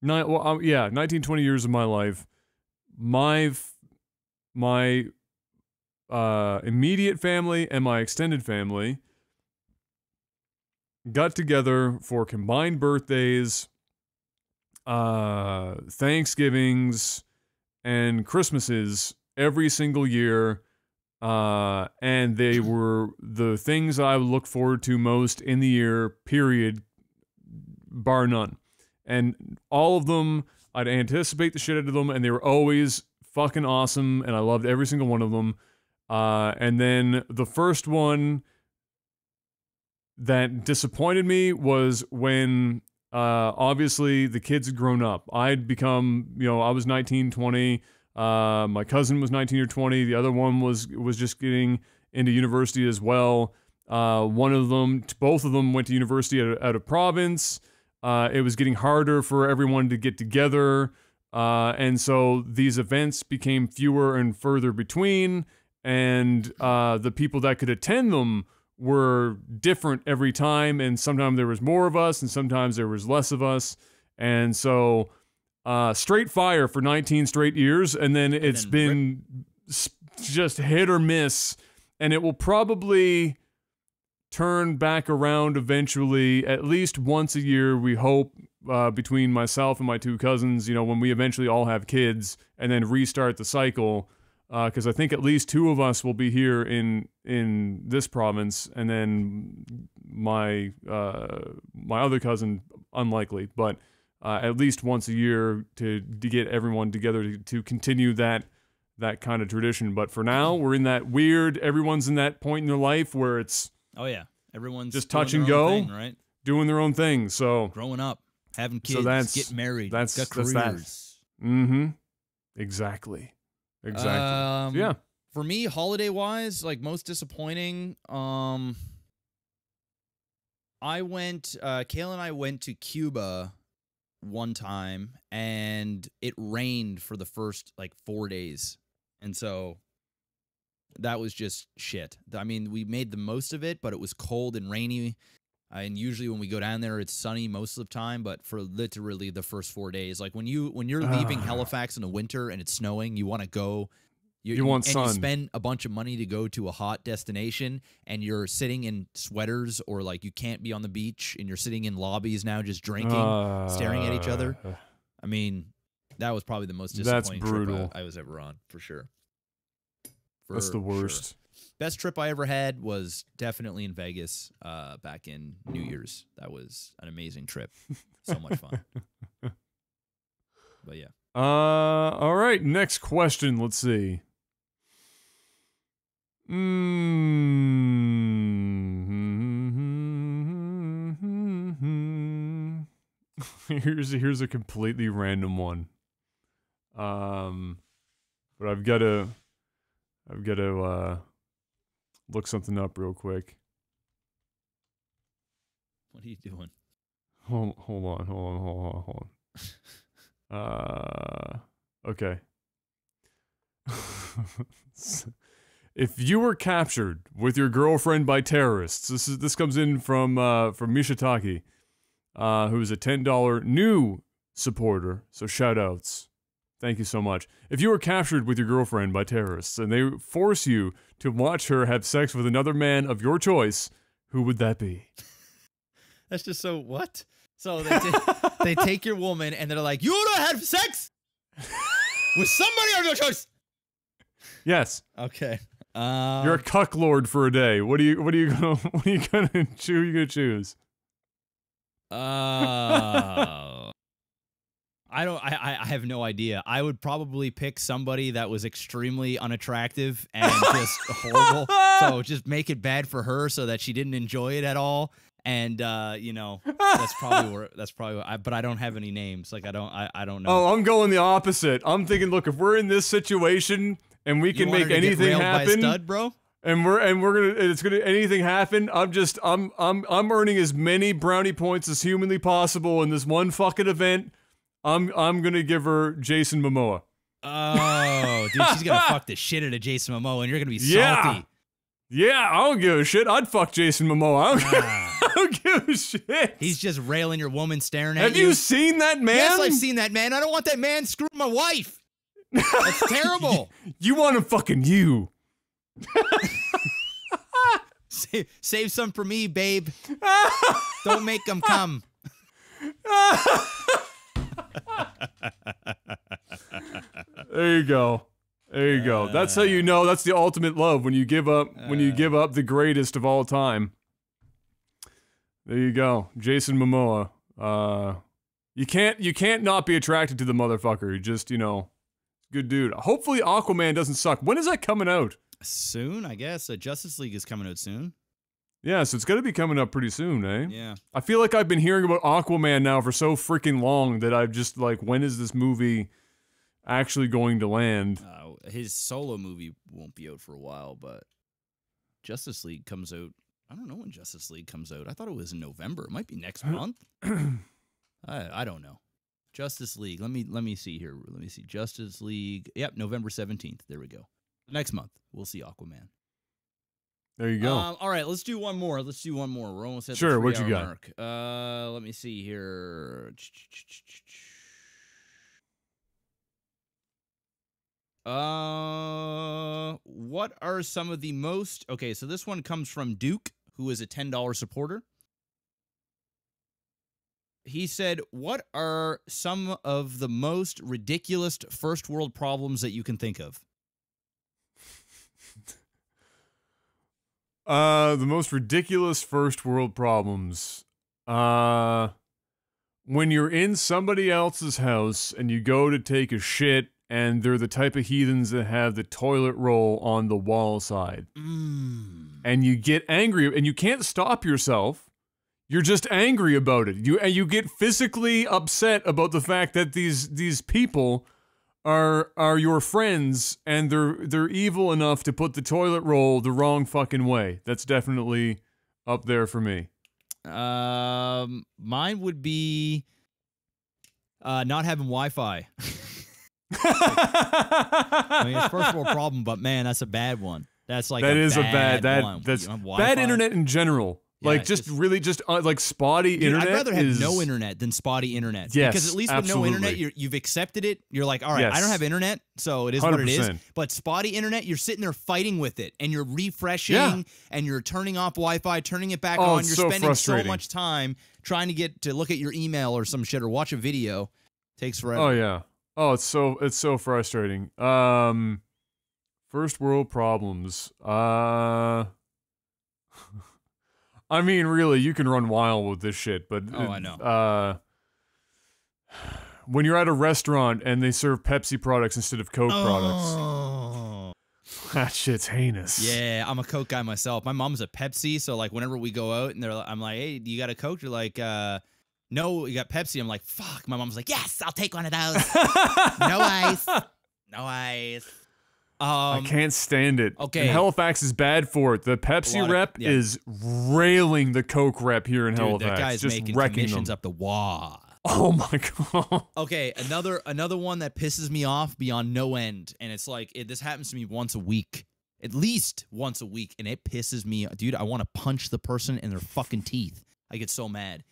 19, 20 years of my life. My immediate family and my extended family got together for combined birthdays, Thanksgivings, and Christmases every single year, and they were the things I would look forward to most in the year, period, bar none. And all of them, I'd anticipate the shit out of them, and they were always fucking awesome, and I loved every single one of them. And then the first one that disappointed me was when obviously the kids had grown up. I'd become, I was 19, 20. My cousin was 19 or 20. The other one was just getting into university as well. Both of them went to university out of province. It was getting harder for everyone to get together. And so these events became fewer and further between. And the people that could attend them were different every time, and sometimes there was more of us, and sometimes there was less of us, and so straight fire for 19 straight years, and then it's been just hit or miss, and it will probably turn back around eventually, at least once a year, we hope, between myself and my two cousins, when we eventually all have kids, and then restart the cycle. Because I think at least two of us will be here in this province, and then my other cousin, unlikely, but at least once a year to get everyone together to continue that kind of tradition. But for now, we're in that everyone's in that point in their life where it's everyone's just touch and go, thing, right? Doing their own thing. So growing up, having kids, getting married, got careers. Mm-hmm. Exactly. Yeah. For me, holiday-wise, like most disappointing, Kayla and I went to Cuba one time, and it rained for the first, like, 4 days. And so that was just shit. I mean, we made the most of it, but it was cold and rainy. And usually when we go down there, it's sunny most of the time. But for literally the first 4 days, like when you're leaving Halifax in the winter and it's snowing, you want to go. You want sun. And you spend a bunch of money to go to a hot destination, and you're sitting in sweaters, or like you can't be on the beach, and you're sitting in lobbies now just drinking, staring at each other. I mean, that was probably the most disappointing trip I was ever on, for sure. That's the worst. Sure. Best trip I ever had was definitely in Vegas back in New Year's. That was an amazing trip. So much fun. But yeah. All right, next question. Let's see. Here's a completely random one. But I've got to look something up real quick. What are you doing? Hold on. Okay. If you were captured with your girlfriend by terrorists, this comes in from Mishitaki, who's a $10 new supporter. So shout outs. Thank you so much. If you were captured with your girlfriend by terrorists and they force you to watch her have sex with another man of your choice, who would that be? That's just so what? So they take your woman and they're like, you don't have sex with somebody of your choice. Yes. Okay. You're a cuck lord for a day. What are you gonna choose? I have no idea. I would probably pick somebody that was extremely unattractive and just horrible. So just make it bad for her so that she didn't enjoy it at all. And that's probably but I don't have any names. Like I don't know. Oh, I'm going the opposite. I'm thinking, look, if we're in this situation and we can make anything happen, by a stud, bro? And it's gonna anything happen. I'm earning as many brownie points as humanly possible in this one fucking event. I'm gonna give her Jason Momoa. Oh, dude, she's gonna fuck the shit out of Jason Momoa, and you're gonna be salty. Yeah, I don't give a shit. I'd fuck Jason Momoa. I don't give a shit. He's just railing your woman, staring at you. Have you seen that man? Yes, I've seen that man. I don't want that man screwing my wife. That's terrible. You want him fucking you. Save some for me, babe. Don't make them come. There you go. There you go. That's how you know that's the ultimate love, when you give up the greatest of all time. There you go. Jason Momoa. You can't not be attracted to the motherfucker. He just, good dude. Hopefully Aquaman doesn't suck. When is that coming out? Soon, I guess. Justice League is coming out soon. Yeah, so it's going to be coming up pretty soon, eh? Yeah. I feel like I've been hearing about Aquaman now for so freaking long that I've just, like, when is this movie actually going to land? His solo movie won't be out for a while, but Justice League comes out. I don't know when Justice League comes out. I thought it was in November. It might be next month. I don't know. Justice League. Let me see here. Let me see. Justice League. Yep, November 17th. There we go. Next month, we'll see Aquaman. There you go. All right, let's do one more. We're almost at the 3-hour what you got? Mark. Let me see here. What are some of the most... Okay, so this one comes from Duke, who is a $10 supporter. He said, what are some of the most ridiculous first world problems that you can think of? The most ridiculous first world problems. When you're in somebody else's house and you go to take a shit and they're the type of heathens that have the toilet roll on the wall side. And you get angry and you can't stop yourself. You're just angry about it. You get physically upset about the fact that these people are your friends, and they're evil enough to put the toilet roll the wrong fucking way. That's definitely up there for me. Mine would be not having Wi-Fi. I mean, it's a first world problem, but man, that's a bad one. That's like that's one. Bad internet in general. Yeah, like just really like spotty internet. I'd rather have no internet than spotty internet. Yes, because at least with absolutely. no internet, you've accepted it. You're like, all right, Yes. I don't have internet, so it is what it is. 100%. But spotty internet, you're sitting there fighting with it, and you're refreshing, and you're turning off Wi-Fi, turning it back on. It's You're so spending frustrating. so much time trying to get to look at your email or some shit or watch a video. Takes forever. Oh yeah. Oh, it's so frustrating. First world problems. I mean, really, you can run wild with this shit, but I know. When you're at a restaurant and they serve Pepsi products instead of Coke Oh. products, that shit's heinous. Yeah, I'm a Coke guy myself. My mom's a Pepsi, so like whenever we go out and I'm like, hey, you got a Coke? You're like, no, you got Pepsi. I'm like, fuck. My mom's like, yes, I'll take one of those. No ice. No ice. I can't stand it. Okay. And Halifax is bad for it. The Pepsi rep is railing the Coke rep here in Halifax. That guy's just making wrecking commissions them. up the wall. Oh my god. Okay, another one that pisses me off beyond no end, and it's like this happens to me once a week, at least once a week, and it pisses me, dude. I want to punch the person in their fucking teeth. I get so mad.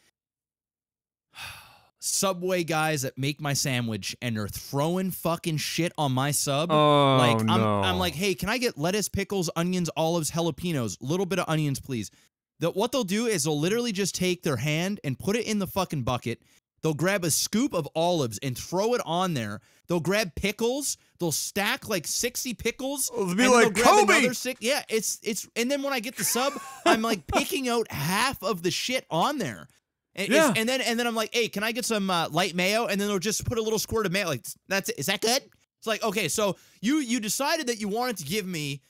Subway guys that make my sandwich and they're throwing fucking shit on my sub. Oh, like no. I'm like, hey, can I get lettuce, pickles, onions, olives, jalapenos, little bit of onions, please? What they'll do is they'll literally just take their hand and put it in the fucking bucket. They'll grab a scoop of olives and throw it on there. They'll grab pickles. They'll stack like 60 pickles. It'll be and like they'll grab Kobe. another yeah, it's and then when I get the sub, I'm like picking out half of the shit on there. And, Yeah. and then I'm like, hey, can I get some light mayo? And then they'll just put a little squirt of mayo. Like, that's it. Is that good? It's like, okay, so you decided that you wanted to give me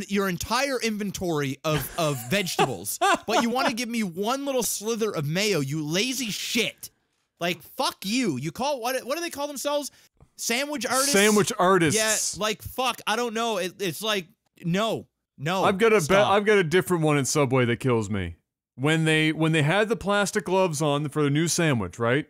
your entire inventory of vegetables, but you want to give me one little slither of mayo, you lazy shit. Like, fuck you. You call, what do they call themselves? Sandwich artists? Sandwich artists. Yeah, like, fuck, I don't know. It's like, no. I've got a different one at Subway that kills me. When they had the plastic gloves on for the new sandwich, right?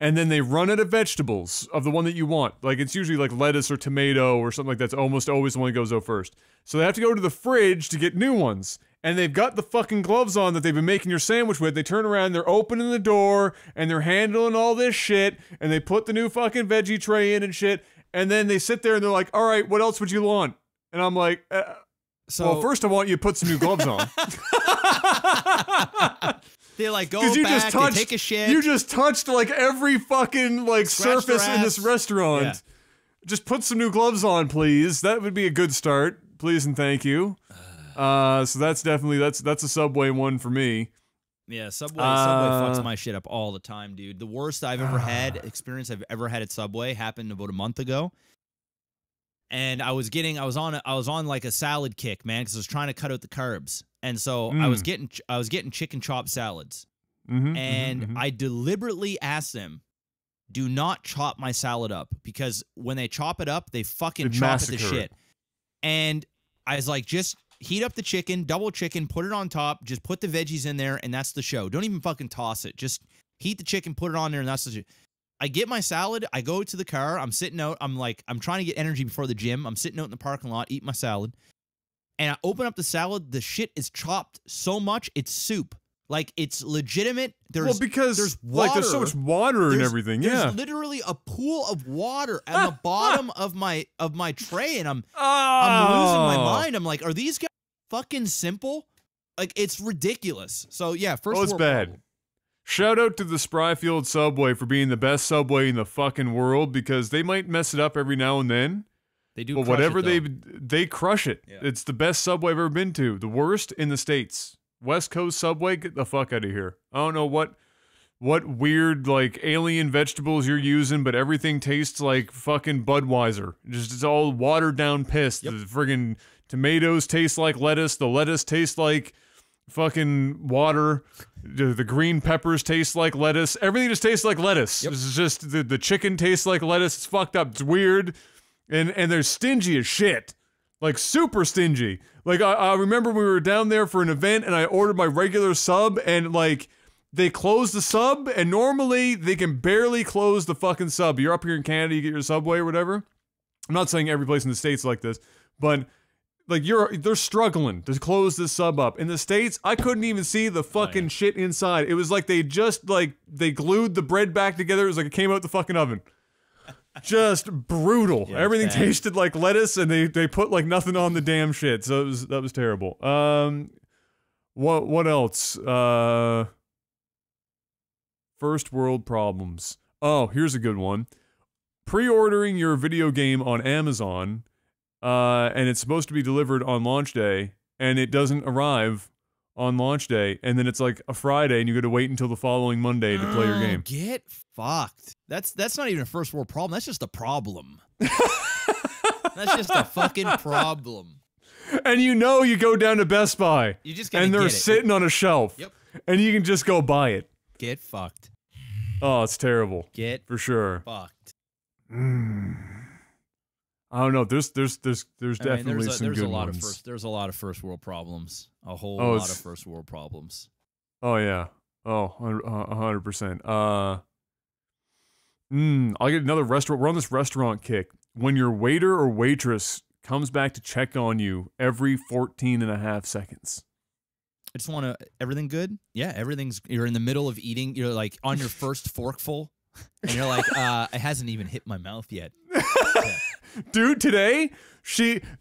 And then they run out of vegetables of the one that you want. Like, it's usually like lettuce or tomato or something like that. That's almost always the one that goes out first. So they have to go to the fridge to get new ones. And they've got the fucking gloves on that they've been making your sandwich with. They turn around, they're opening the door, and they're handling all this shit, and they put the new fucking veggie tray in and shit, and then they sit there and they're like, all right, what else would you want? And I'm like, well, first I want you to put some new gloves on. They like go back, they take a shit. You just touched like every fucking like Scratch surface their in this ass. restaurant. Yeah. Just put some new gloves on, please. That would be a good start. Please and thank you. So that's definitely that's a Subway one for me. Yeah, Subway fucks my shit up all the time, dude. The worst I've ever had, experience I've ever had at Subway happened about a month ago. And I was on like a salad kick, man, because I was trying to cut out the carbs. And so I was getting chicken chop salads. And I deliberately asked them, do not chop my salad up, because when they chop it up, they fucking chop at the shit. And I was like, just heat up the chicken, double chicken, put it on top, just put the veggies in there, and that's the show. Don't even fucking toss it. Just heat the chicken, put it on there, and that's the show. I get my salad, I go to the car, I'm sitting out, I'm trying to get energy before the gym, I'm sitting out in the parking lot, eat my salad, and I open up the salad, the shit is chopped so much, it's soup. Like, it's legitimate. There's because there's water. like there's so much water and everything. There's literally a pool of water at the bottom of my tray, and I'm losing my mind. I'm like, are these guys fucking simple? Like, it's ridiculous. So yeah, first it's world bad. problem. Shout out to the Spryfield Subway for being the best Subway in the fucking world, because they might mess it up every now and then. They do, but crush whatever it, they crush it. Yeah. It's the best Subway I've ever been to. The worst in the States. West Coast Subway, get the fuck out of here. I don't know what weird like alien vegetables you're using, but everything tastes like fucking Budweiser. Just it's all watered down piss. Yep. The friggin' tomatoes taste like lettuce. The lettuce tastes like fucking water. The green peppers taste like lettuce. Everything just tastes like lettuce. Yep. It's just the chicken tastes like lettuce. It's fucked up. It's weird. And they're stingy as shit. Like super stingy. Like I remember we were down there for an event and I ordered my regular sub and like they closed the sub and normally they can barely close the fucking sub. You're up here in Canada, you get your Subway or whatever. I'm not saying every place in the States like this, but like they're struggling to close this sub up. In the States, I couldn't even see the fucking shit inside. It was like they just they glued the bread back together. It was like it came out the fucking oven. Just brutal. Yeah, everything tasted like lettuce, and they put like nothing on the damn shit. So that was terrible. What else? First world problems. Oh, here's a good one. Pre-ordering your video game on Amazon, and it's supposed to be delivered on launch day, and it doesn't arrive on launch day, and then it's like a Friday, and you got to wait until the following Monday to play your game. Get fucked. That's not even a first world problem. That's just a problem. That's just a fucking problem. And you know you go down to Best Buy, You just gotta and they're get it. sitting on a shelf, Yep. and you can just go buy it. Get fucked. Oh, it's terrible. Get For sure. fucked. I don't know. There's definitely some there's good a lot ones. there's a lot of first world problems. A whole Oh, lot of first world problems. Oh yeah. Oh, 100%. I'll get another restaurant. We're on this restaurant kick. When your waiter or waitress comes back to check on you every 14.5 seconds. I just want to, everything good? Yeah, you're in the middle of eating, you're like on your first forkful, and you're like, it hasn't even hit my mouth yet. Yeah. Dude, today,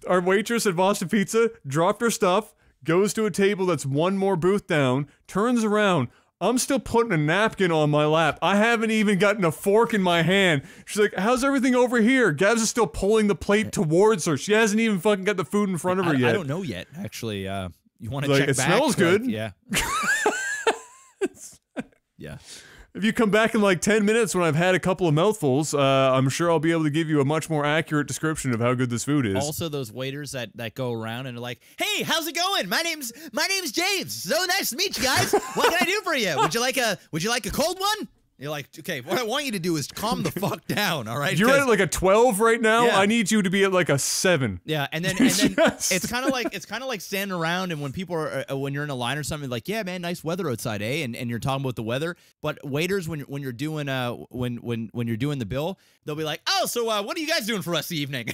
our waitress at Boston Pizza dropped her stuff, goes to a table that's one more booth down, turns around. I'm still putting a napkin on my lap. I haven't even gotten a fork in my hand. She's like, how's everything over here? Gabs is still pulling the plate towards her. She hasn't even fucking got the food in front of her yet. I don't know yet, actually. You want to Like, check it back? smells good. Yeah. Yeah. If you come back in like 10 minutes when I've had a couple of mouthfuls, I'm sure I'll be able to give you a much more accurate description of how good this food is. Also, those waiters that go around and are like, "Hey, how's it going? My name's James. So nice to meet you guys. What can I do for you? Would you like a cold one?" You're like, "Okay, what I want you to do is calm the fuck down, all right?" You're at like a 12 right now. Yeah. I need you to be at like a 7. Yeah, and then it's kind of like standing around and when people are when you're in a line or something, like, "Yeah, man, nice weather outside, eh?" And you're talking about the weather, but waiters when you're doing when you're doing the bill, they'll be like, "Oh, so what are you guys doing for the rest of the evening?"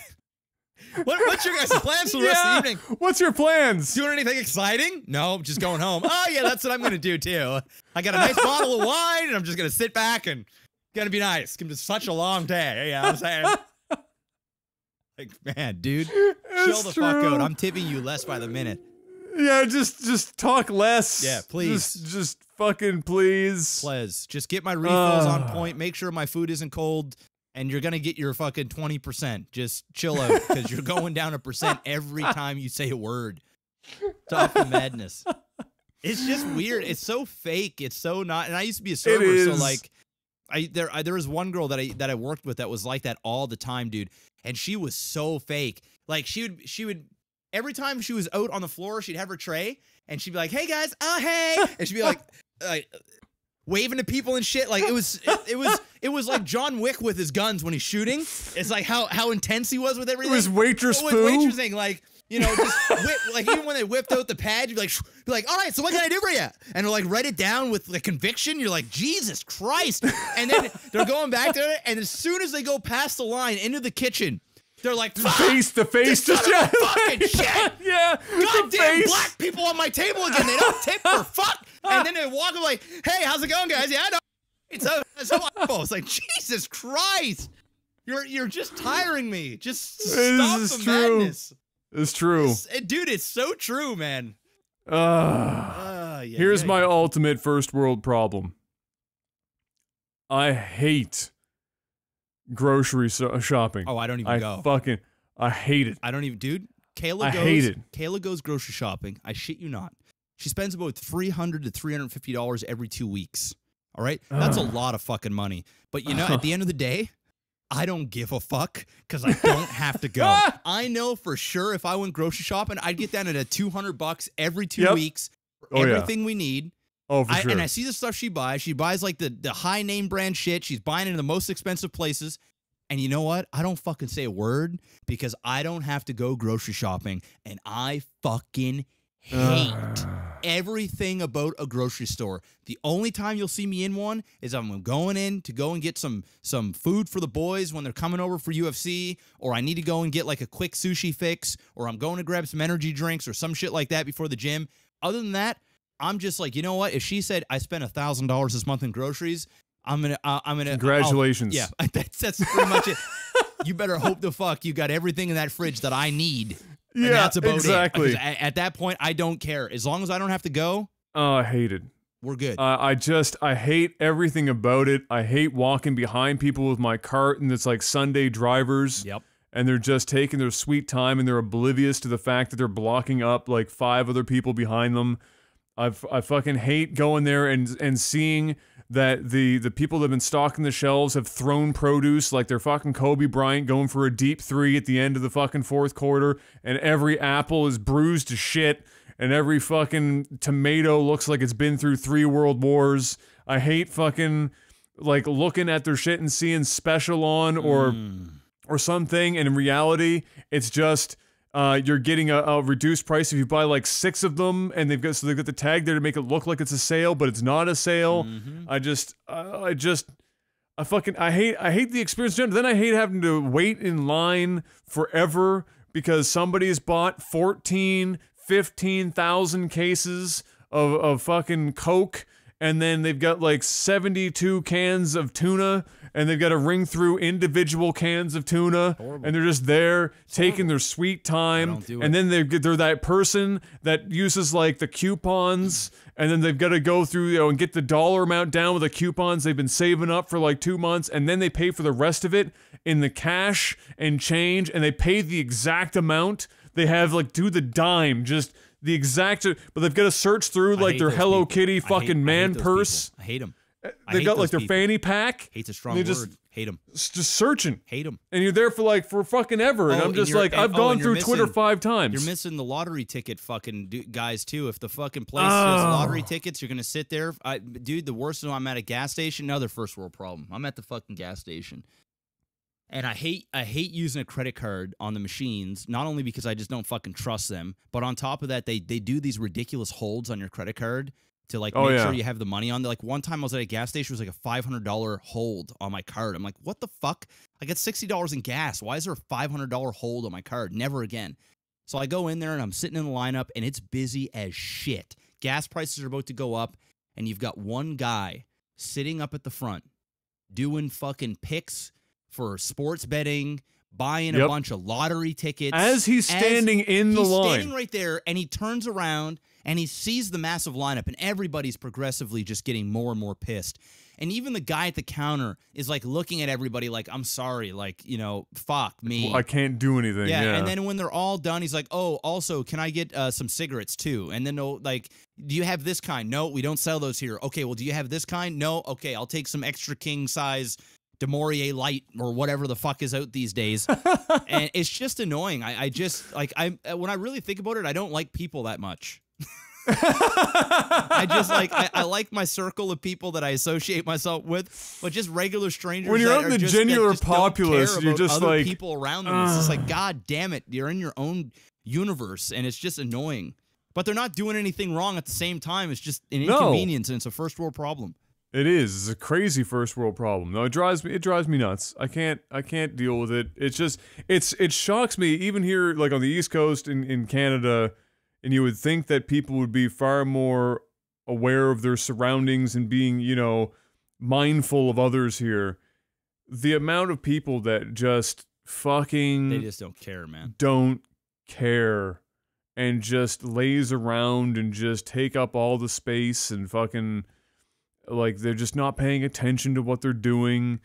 What's your guys' plans for the rest of the evening? What's your plans? Doing anything exciting? No, just going home. Oh, yeah, that's what I'm going to do, too. I got a nice bottle of wine, and I'm just going to sit back and gonna be nice. It's going to be such a long day. You know what I'm saying? Like, man, dude, chill the fuck out. I'm tipping you less by the minute. Yeah, just talk less. Yeah, please. Just fucking please. Please. Just get my refills on point. Make sure my food isn't cold. And you're going to get your fucking 20%. Just chill out because you're going down 1% every time you say a word. Stop the madness. It's just weird. It's so fake. It's so not. And I used to be a server, so like, there was one girl that I worked with that was like that all the time, dude. And she was so fake. Like she would every time she was out on the floor, she'd have her tray and she'd be like, "Hey guys, oh hey," and she'd be like waving to people and shit. Like it was like John Wick with his guns when he's shooting. It's like how intense he was with everything. It was waitress with foo. waitressing, like, you know, just like even when they whipped out the pad, you'd be like, "All right, so what can I do for you?" And they'll like write it down with the conviction. You're like, Jesus Christ! And then they're going back to it, and as soon as they go past the line into the kitchen, they're like, face to face to fucking shit. Yeah. Goddamn black people on my table again. They don't tip for fuck. And then they walk up like, "Hey, how's it going, guys? Yeah, I know." It's like, Jesus Christ. You're just tiring me. Just stop the madness. It's true. Dude, it's so true, man. Here's my ultimate first world problem. I hate grocery shopping. Oh, I don't even go. I hate it. I don't even, dude. I hate it. Kayla goes grocery shopping. I shit you not. She spends about $300 to $350 every 2 weeks. All right? That's a lot of fucking money. But you know, at the end of the day, I don't give a fuck because I don't have to go. I know for sure if I went grocery shopping, I'd get down at $200 every 2 weeks for everything we need. Oh, for sure. And I see the stuff she buys. She buys like the high name brand shit. She's buying it in the most expensive places. And you know what? I don't fucking say a word because I don't have to go grocery shopping. And I fucking hate everything about a grocery store. The only time you'll see me in one is I'm going in to go and get some food for the boys when they're coming over for UFC, or I need to go and get like a quick sushi fix, or I'm going to grab some energy drinks or some shit like that before the gym. Other than that, I'm just like, you know what? If she said I spent $1,000 this month in groceries, I'm gonna. Congratulations. Yeah, that's pretty much it. You better hope the fuck you got everything in that fridge that I need. Yeah, and that's about exactly. it. At that point, I don't care. As long as I don't have to go. Oh, I hate it. We're good. I hate everything about it. I hate walking behind people with my cart, and it's like Sunday drivers. Yep. And they're just taking their sweet time, and they're oblivious to the fact that they're blocking up like 5 other people behind them. I fucking hate going there and seeing that the people that have been stocking the shelves have thrown produce like they're fucking Kobe Bryant going for a deep 3 at the end of the fucking 4th quarter, and every apple is bruised to shit, and every fucking tomato looks like it's been through 3 world wars. I hate fucking like looking at their shit and seeing special on or something, and in reality, it's just you're getting a reduced price if you buy like 6 of them, and they've got the tag there to make it look like it's a sale, but it's not a sale. I hate the experience. Then I hate having to wait in line forever because somebody's bought 15,000 cases of fucking Coke, and then they've got like 72 cans of tuna, and they've got to ring through individual cans of tuna, and they're just there taking their sweet time. And then they're that person that uses like the coupons, and then they've got to go through and get the dollar amount down with the coupons they've been saving up for like 2 months, and then they pay for the rest of it in the cash and change, and they pay the exact amount. They have like do the dime, just the exact, but they've got to search through like their Hello Kitty fucking man purse. I hate them. They've got like their fanny pack. Hate's a strong word. Hate them. Just searching. Hate them. And you're there for fucking ever. And I'm just like, I've gone through Twitter 5 times. You're missing the lottery ticket fucking guys too. If the fucking place sells lottery tickets, you're going to sit there. Dude, the worst is when I'm at a gas station. Another first world problem. I'm at the fucking gas station. And I hate using a credit card on the machines, not only because I just don't fucking trust them, but on top of that, they do these ridiculous holds on your credit card to like make sure you have the money on there. Like one time I was at a gas station, it was like a $500 hold on my card. I'm like, what the fuck? I got $60 in gas. Why is there a $500 hold on my card? Never again. So I go in there and I'm sitting in the lineup and it's busy as shit. Gas prices are about to go up and you've got one guy sitting up at the front doing fucking picks for sports betting, buying a bunch of lottery tickets. As he's standing in the line. He's standing right there, and he turns around, and he sees the massive lineup, and everybody's progressively just getting more and more pissed. And even the guy at the counter is, like, looking at everybody like, I'm sorry, like, you know, fuck me. Well, I can't do anything, yeah. And then when they're all done, he's like, oh, also, can I get some cigarettes, too? And then they'll, like, do you have this kind? No, we don't sell those here. Okay, well, do you have this kind? No? Okay, I'll take some extra king-size DeMaurier Light or whatever the fuck is out these days. And it's just annoying. I just like when I really think about it, I don't like people that much. I just like I like my circle of people that I associate myself with, but just regular strangers. When you're out in the genuine populace, you're just like people around them. It's just like, God damn it, you're in your own universe, and it's just annoying. But they're not doing anything wrong at the same time. It's just an inconvenience, and it's a first world problem. It is. It's a crazy first world problem. No, it drives me nuts. I can't deal with it. It's just it shocks me even here like on the East Coast in Canada, and you would think that people would be far more aware of their surroundings and being, you know, mindful of others here. The amount of people that just fucking they just don't care, man. Don't care and just lays around and just take up all the space and fucking like they're just not paying attention to what they're doing,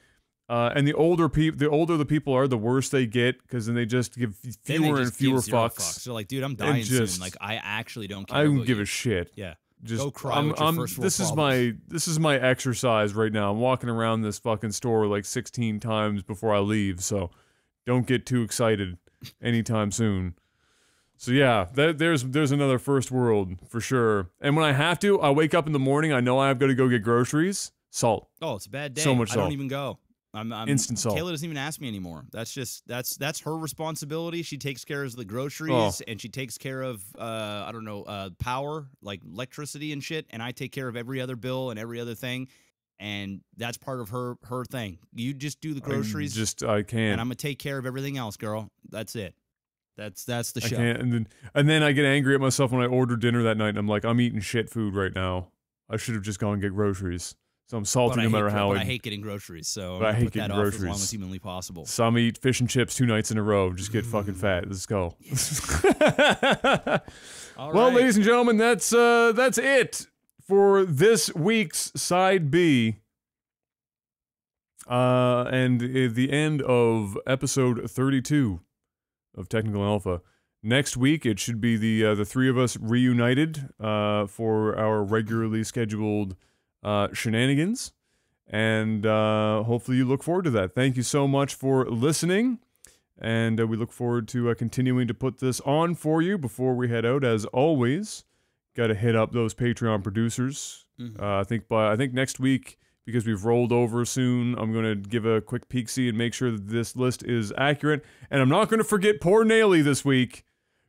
and the older the people are, the worse they get because then they just give fewer and fewer fucks. They're like, dude, I'm dying soon. Like, I actually don't care. I don't give a shit. Yeah, just go cry with your first world problems. This is my exercise right now. I'm walking around this fucking store like 16 times before I leave, so don't get too excited anytime soon. So yeah, there's another first world for sure. And when I have to, I wake up in the morning. I know I've got to go get groceries. Salt. Oh, it's a bad day. So much I salt. don't even go. I'm instant salt. Kayla doesn't even ask me anymore. That's her responsibility. She takes care of the groceries and she takes care of I don't know, power, like electricity and shit, and I take care of every other bill and every other thing. And that's part of her thing. You just do the groceries. I can't. And I'm gonna take care of everything else, girl. That's it. That's the show. I can't. And then I get angry at myself when I order dinner that night and I'm like, I'm eating shit food right now. I should have just gone and get groceries. So I'm salty no matter how. But I hate getting groceries, so I hate put getting that groceries off as long as humanly possible. So I'm eat fish and chips 2 nights in a row. Just get fucking fat. Let's go. All well, right. ladies and gentlemen, that's it for this week's Side B. And the end of episode 32 of Technical Alpha. Next week, it should be the three of us reunited for our regularly scheduled shenanigans, and hopefully you look forward to that. Thank you so much for listening, and we look forward to continuing to put this on for you. Before we head out, as always, got to hit up those Patreon producers. I think next week, because we've rolled over soon, I'm going to give a quick peek-see and make sure that this list is accurate. And I'm not going to forget poor Naily this week,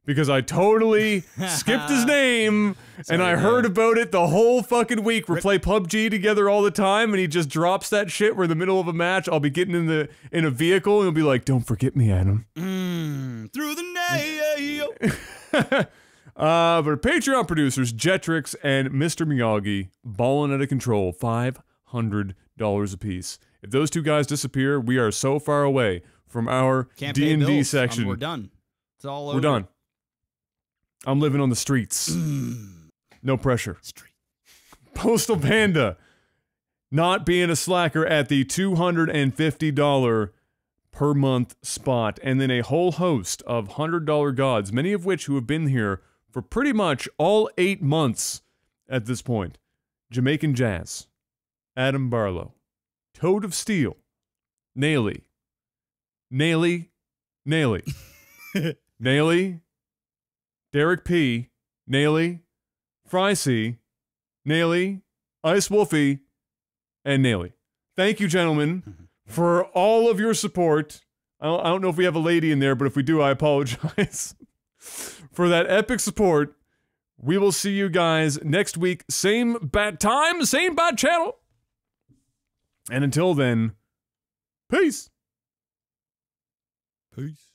because I totally skipped his name, and I heard about it the whole fucking week. We play PUBG together all the time, and he just drops that shit. We're in the middle of a match. I'll be getting in a vehicle, and he'll be like, "Don't forget me, Adam." Through the night. But Patreon producers, Jetrix and Mr. Miyagi, balling out of control, $500 a piece. If those two guys disappear, we are so far away from our D&D section. We're done. It's all over. We're done. I'm living on the streets. No pressure. Postal Panda, not being a slacker at the $250 per month spot, and then a whole host of $100 gods, many of which who have been here for pretty much all 8 months at this point. Jamaican Jazz, Adam Barlow, Toad of Steel, Naily, Naily, Derek P, Naily, Fry C, Naily, Ice Wolfie, and Naily. Thank you, gentlemen, for all of your support. I don't know if we have a lady in there, but if we do, I apologize for that epic support. We will see you guys next week. Same bad time, same bad channel. And until then, peace. Peace.